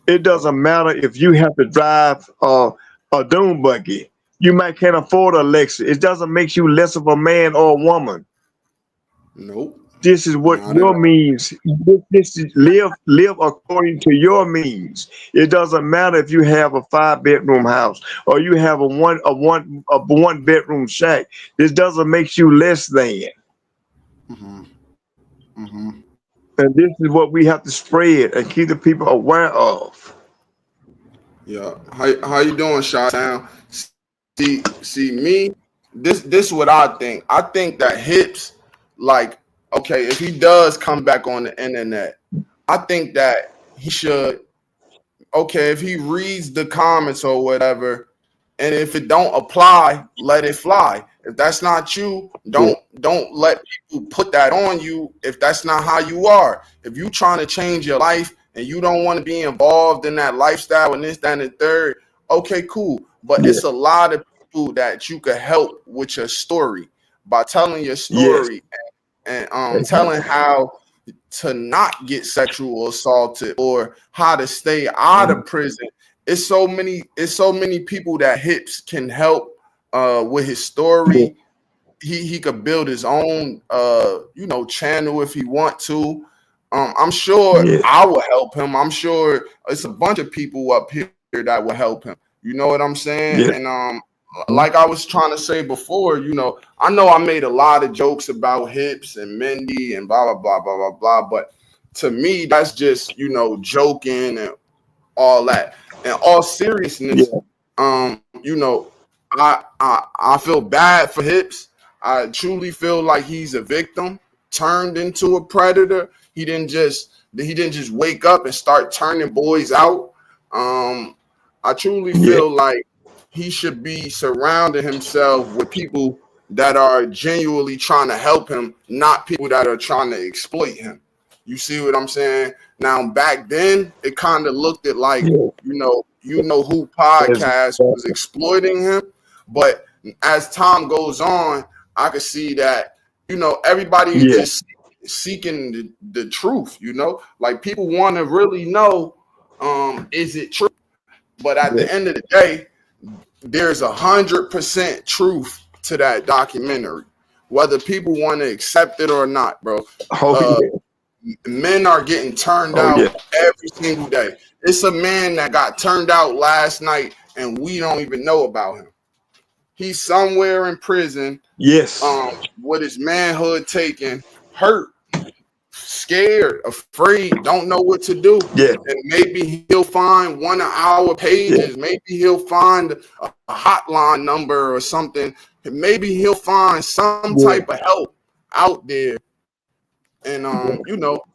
It doesn't matter if you have to drive a dune buggy. You might can't afford a Lexus. It doesn't make you less of a man or a woman.
Nope.
This is what your means. This is live according to your means. It doesn't matter if you have a 5-bedroom house or you have a one bedroom shack. This doesn't make you less than. And this is what we have to spread and keep the people aware of.
Yeah. How you doing, Shot? See me. This is what I think. I think that Hips, like okay, if he does come back on the internet, I think that he should, okay, if he reads the comments or whatever, and if it don't apply, let it fly. If that's not you, don't let people put that on you if that's not how you are. If you trying to change your life and you don't want to be involved in that lifestyle and this, that, and the third, okay, cool. But it's a lot of people that you could help with your story by telling your story and telling how to not get sexual assaulted or how to stay out of prison. It's so many people that Hips can help with his story. He could build his own channel if he want to. I'm sure I will help him. I'm sure it's a bunch of people up here that will help him. You know what I'm saying? And like I was trying to say before, I know I made a lot of jokes about Hips and Mindy and blah blah blah blah blah blah, but to me that's just joking and all that. In all seriousness, I feel bad for Hips. I truly feel like he's a victim turned into a predator. He didn't just wake up and start turning boys out. I truly feel like he should be surrounding himself with people that are genuinely trying to help him, not people that are trying to exploit him. You see what I'm saying? Now, back then, it kind of looked at like, who podcast was exploiting him. But as time goes on, I could see that, everybody is just seeking the truth, like people want to really know, is it true? But at the end of the day, there's 100% truth to that documentary, whether people want to accept it or not, bro. Men are getting turned out every single day. It's a man that got turned out last night, and we don't even know about him. He's somewhere in prison. With his manhood taken, hurt, scared, afraid, don't know what to do. And maybe he'll find 1 hour pages. Maybe he'll find a hotline number or something. Maybe he'll find some type of help out there. And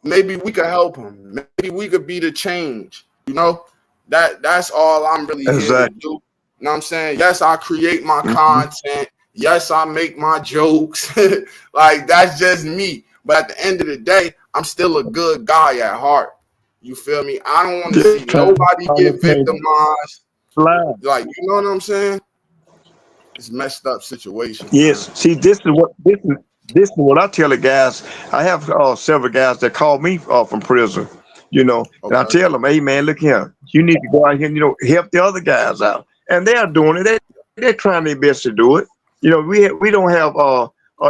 maybe we could help him. Maybe we could be the change. That's all I'm really here to do. You know what I'm saying? Yes, I create my content. Yes, I make my jokes. Like, that's just me. But at the end of the day, I'm still a good guy at heart. You feel me? I don't want to see nobody get victimized. Like, you know what I'm saying? It's a messed up situation.
See, this is what I tell the guys. I have several guys that call me from prison, and I tell them, hey man, look here, you need to go out here and help the other guys out, and they are doing it. They're trying their best to do it. We don't have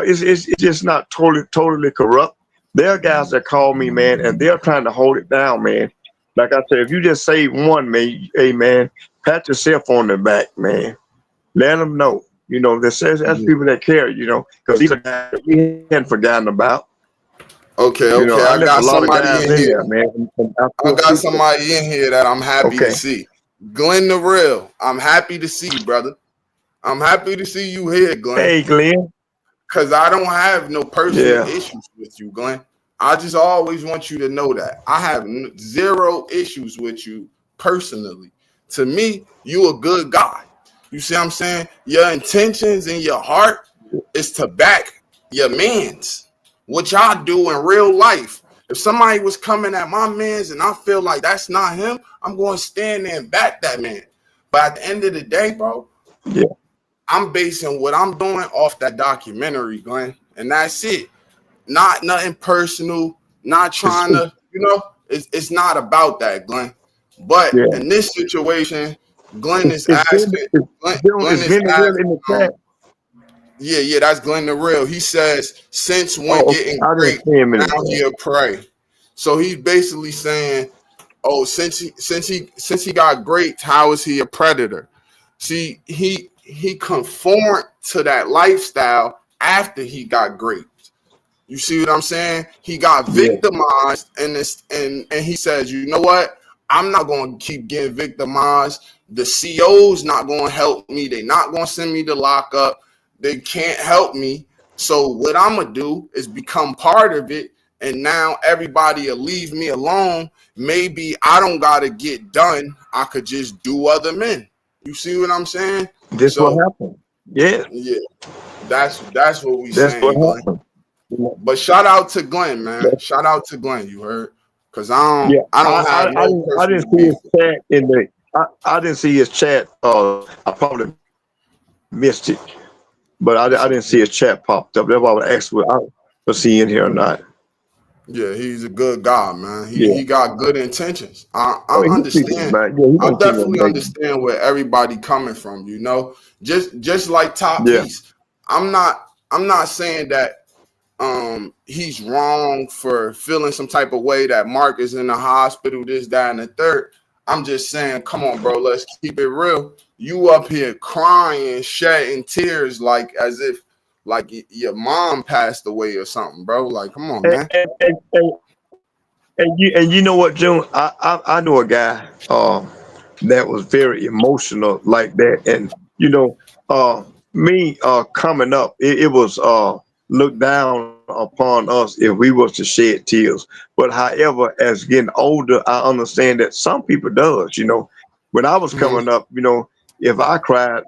it's just not totally corrupt. There are guys that call me, man, and they're trying to hold it down, man. Like I said, if you just save one, man, hey man, pat yourself on the back, man. Let them know. That's people that care, because these are guys that we hadn't forgotten about.
Okay. I got somebody in here, man. I got somebody in here that I'm happy to see. Glenn the Real. I'm happy to see you, brother. I'm happy to see you here, Glenn.
Hey, Glenn.
Because I don't have no personal issues with you, Glenn. I just always want you to know that. I have zero issues with you personally. To me, you a good guy. You see what I'm saying? Your intentions in your heart is to back your mans. What y'all do in real life. If somebody was coming at my mans and I feel like that's not him, I'm going to stand there and back that man. But at the end of the day, bro, I'm basing what I'm doing off that documentary, Glenn. And that's it. Not nothing personal. Not trying to, it's not about that, Glenn. But in this situation, Glenn is asking. That's Glenn the Real. He says, since when getting great, now he'll pray. So he's basically saying, since he got great, how is he a predator? See, he conformed to that lifestyle after he got great. You see what I'm saying? He got victimized, and he says, you know what? I'm not going to keep getting victimized. The CO's not going to help me. They're not going to send me to lockup. They can't help me. So what I'm gonna do is become part of it, and now everybody will leave me alone. Maybe I don't gotta get done. I could just do other men. You see what I'm saying?
This what
So
happened. Yeah,
yeah, that's what we
that's what
saying, Glenn.
happened.
But shout out to Glenn, man. Shout out to Glenn. You heard? Cause I
Yeah,
don't have no
I didn't
personal
see his
beef.
chat in the. I didn't see his chat. I probably missed it, but I didn't see his chat popped up. That's why I would ask what I was he in here or not.
Yeah, he's a good guy, man.
Yeah,
He got good intentions. I
I mean, he's people,
understand.
man. Yeah, he
I
don't see no
definitely
negative.
understand where everybody coming from, you know. Just like Top
Yeah,
Piece. I'm not saying that he's wrong for feeling some type of way that Mark is in the hospital, this, that, and the third. I'm just saying, come on, bro, let's keep it real. You up here crying, shedding tears like as if like your mom passed away or something, bro. Like, come on,
and
man.
you know what, June? I know a guy that was very emotional like that, and me coming up, it was looked down upon us if we was to shed tears. But however, as getting older, I understand that some people does. When I was
Mhm.
coming up, if I cried,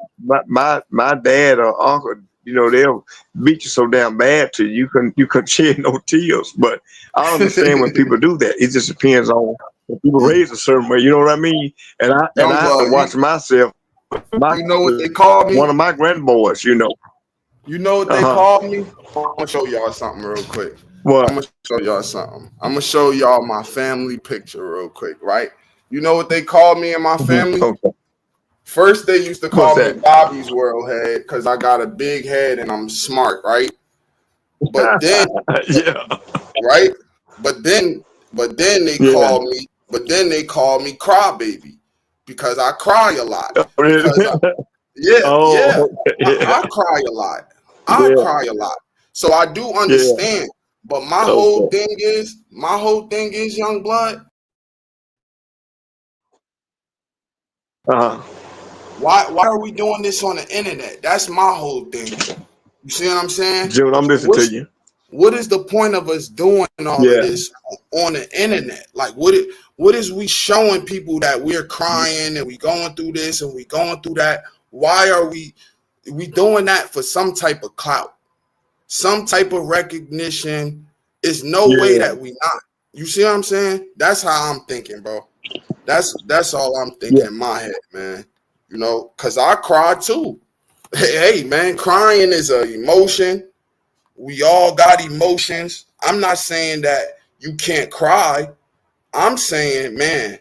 my dad or uncle, they'll beat you so damn bad to you couldn't shed no tears. But I understand when people do that. It just depends on when people raise a certain way. You know what I mean? And I
Young
have to
blood,
watch myself.
you know what they call
One
me?
of my grandboys.
You know what they
Uh-huh.
call me? I'm gonna show y'all something real quick. I'm
What?
gonna show y'all something. I'm gonna show y'all my family picture real quick, right? You know what they call me in my family?
Okay.
First, they used to
What's
call me
that?
Bobby's World Head because I got a big head and I'm smart, right? But then,
Yeah.
right? But then,
Yeah.
but then they call me Crybaby because I cry a lot.
Oh, really?
Because yeah,
Oh, okay. Yeah.
I cry a lot. I
Yeah.
cry a lot. So I do
Yeah.
understand. But my whole
Okay.
thing is, young blood.
Uh-huh.
Why are we doing this on the internet? That's my whole thing. You see what I'm saying?
June, I'm listening to you.
What is the point of us doing all of
Yeah.
this on the internet? Like what is we showing people that we're crying and we going through this and we going through that? Why are we doing that for some type of clout, some type of recognition? It's no way
Yeah.
that we not. You see what I'm saying? That's how I'm thinking, bro. That's all I'm thinking
Yeah.
in my head, man. Cause I cry too. Hey, man, crying is an emotion. We all got emotions. I'm not saying that you can't cry. I'm saying, man,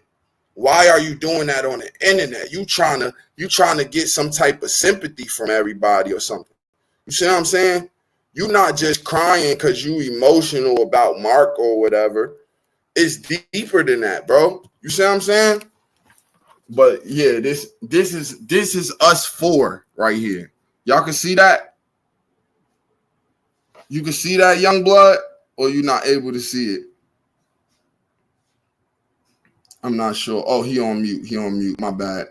why are you doing that on the internet? You trying to get some type of sympathy from everybody or something. You see what I'm saying? You not just crying because you emotional about Mark or whatever. It's deeper than that, bro. You see what I'm saying? But yeah, this is us four right here. Y'all can see that? You can see that, young blood, or you're not able to see it? I'm not sure. Oh, he on mute. He on mute. My bad.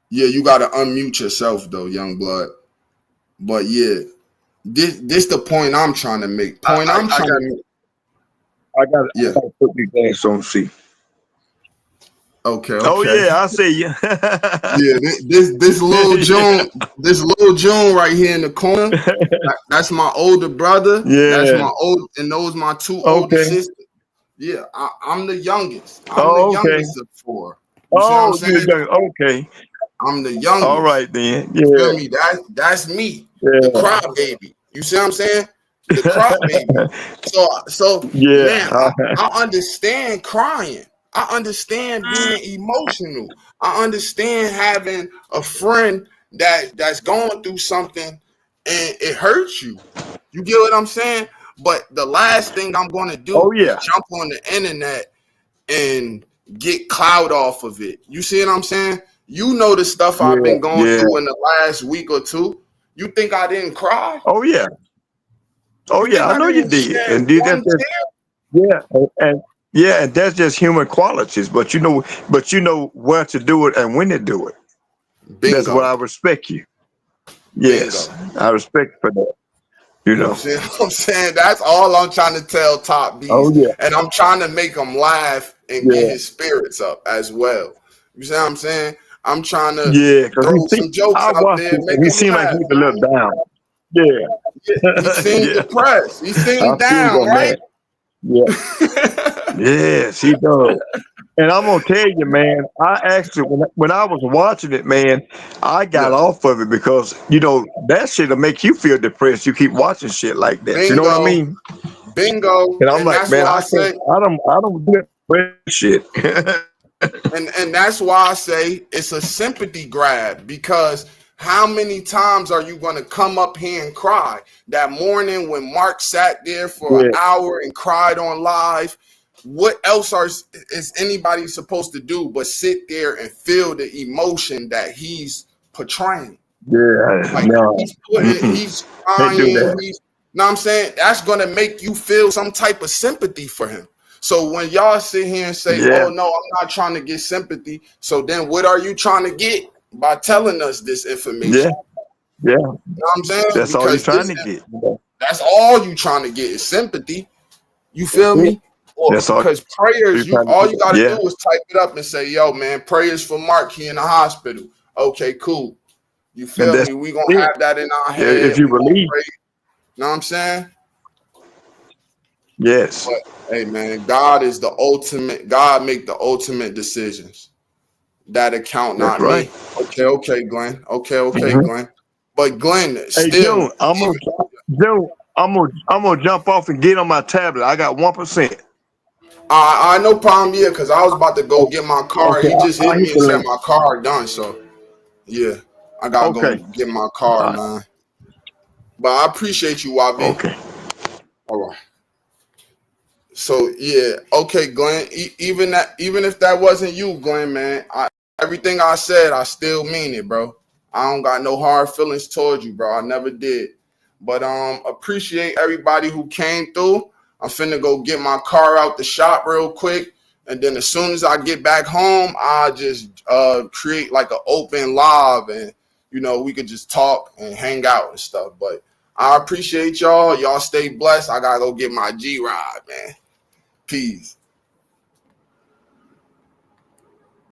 Yeah, you gotta unmute yourself though, young blood. But yeah, this the point I'm trying to make. Point I'm
I
trying
got
to make.
I got
Yeah.
to put these things on see.
Okay.
Oh
Okay.
yeah, I see you.
Yeah. This little June, right here in the corner. That's my older brother. That's
Yeah.
my and those my two older
Okay.
sisters. Yeah, I'm the youngest. I'm the
Oh, okay.
youngest of four. You see what I'm
Oh,
saying?
okay.
I'm the
All
youngest.
right then.
You feel
Yeah.
me? That's me, the
Yeah.
crybaby. You see what I'm saying? The crybaby. So man,
Yeah.
I understand crying. I understand being emotional. I understand having a friend that's going through something and it hurts you. You get what I'm saying? But the last thing I'm going to
Oh
do is
yeah.
jump on the internet and get clout off of it. You see what I'm saying? You know the stuff I've
Yeah.
been going
Yeah.
through in the last week or two. You think I didn't cry?
Oh yeah. Oh
You
yeah.
think
I
I
know you
didn't
did.
shed
And did that
one
just
tear?
yeah. And yeah, and that's just human qualities. But you know where to do it and when to do it. That's why
Bingo.
I respect you. Yes.
Bingo.
I respect for that. You
You know
know.
what I'm saying? That's all I'm trying to tell Top
Oh
Beast.
yeah,
And I'm trying to make him laugh and get
yeah,
his spirits up as well. You see what I'm saying? I'm trying to
yeah. Cause
throw
he see,
some jokes
I
out
watched
there,
it,
make
and he
him
seemed like
laugh,
he was a little
man.
down. Yeah,
Yeah, he seemed
yeah.
depressed. He
I
seemed
feel
down,
that
right?
man. Yeah, yes, he does. And I'm gonna tell you, man. I actually, when I was watching it, man, I got
Yeah.
off of it because that shit'll make you feel depressed. You keep watching shit like that. You know what I
Bingo.
mean?
Bingo.
And I'm
And
like,
that's
man,
why
I
I
can't.
say,
I don't do that shit.
and that's why I say it's a sympathy grab, because how many times are you going to come up here and cry? That morning when Mark sat there for an
Yeah,
hour and cried on live, what else is anybody supposed to do but sit there and feel the emotion that he's portraying?
yeah,
Like
no,
he's
can't do
crying,
that.
know what I'm saying? That's gonna make you feel some type of sympathy for him. So when y'all sit here and say,
Yeah,
"Oh no, I'm not trying to get sympathy," so then what are you trying to get by telling us this
yeah,
information?
yeah.
You know what I'm saying?
That's all you're
Because
trying to get.
that's all you trying to get is sympathy. You
That's
feel
it.
me? Or
That's all
because
you're
prayers,
trying to
all you
get.
gotta do
Yeah.
is type it up and say, "Yo, man, prayers for Mark. He in the hospital." Okay, cool. You
And
feel
that's
me? We gonna
it.
have that in our
Yeah, if
head.
you
We gonna
believe.
pray. You know what I'm saying?
Yes.
But hey, man, God is the ultimate. God make the ultimate decisions. That account,
That's
not
right.
me. Okay, Glenn. Okay,
Mhm.
Glenn. But Glenn,
Hey,
still,
June, I'm gonna jump off and get on my tablet. I got 1%.
I no problem. Yeah, because I was about to go
Okay,
get my car.
okay,
He just
I
hit
hit
me and
the
said
link.
my car done. So yeah, I gotta go
Okay.
get my
All
car,
right.
man. But I appreciate you, YB.
Okay.
All right. So yeah, okay, Glenn. Even if that wasn't you, Glenn, man, everything I said, I still mean it, bro. I don't got no hard feelings towards you, bro. I never did. But appreciate everybody who came through. I'm finna go get my car out the shop real quick, and then as soon as I get back home, I just create like an open live, and we could just talk and hang out and stuff. But I appreciate y'all. Y'all stay blessed. I gotta go get my G ride, man. Peace.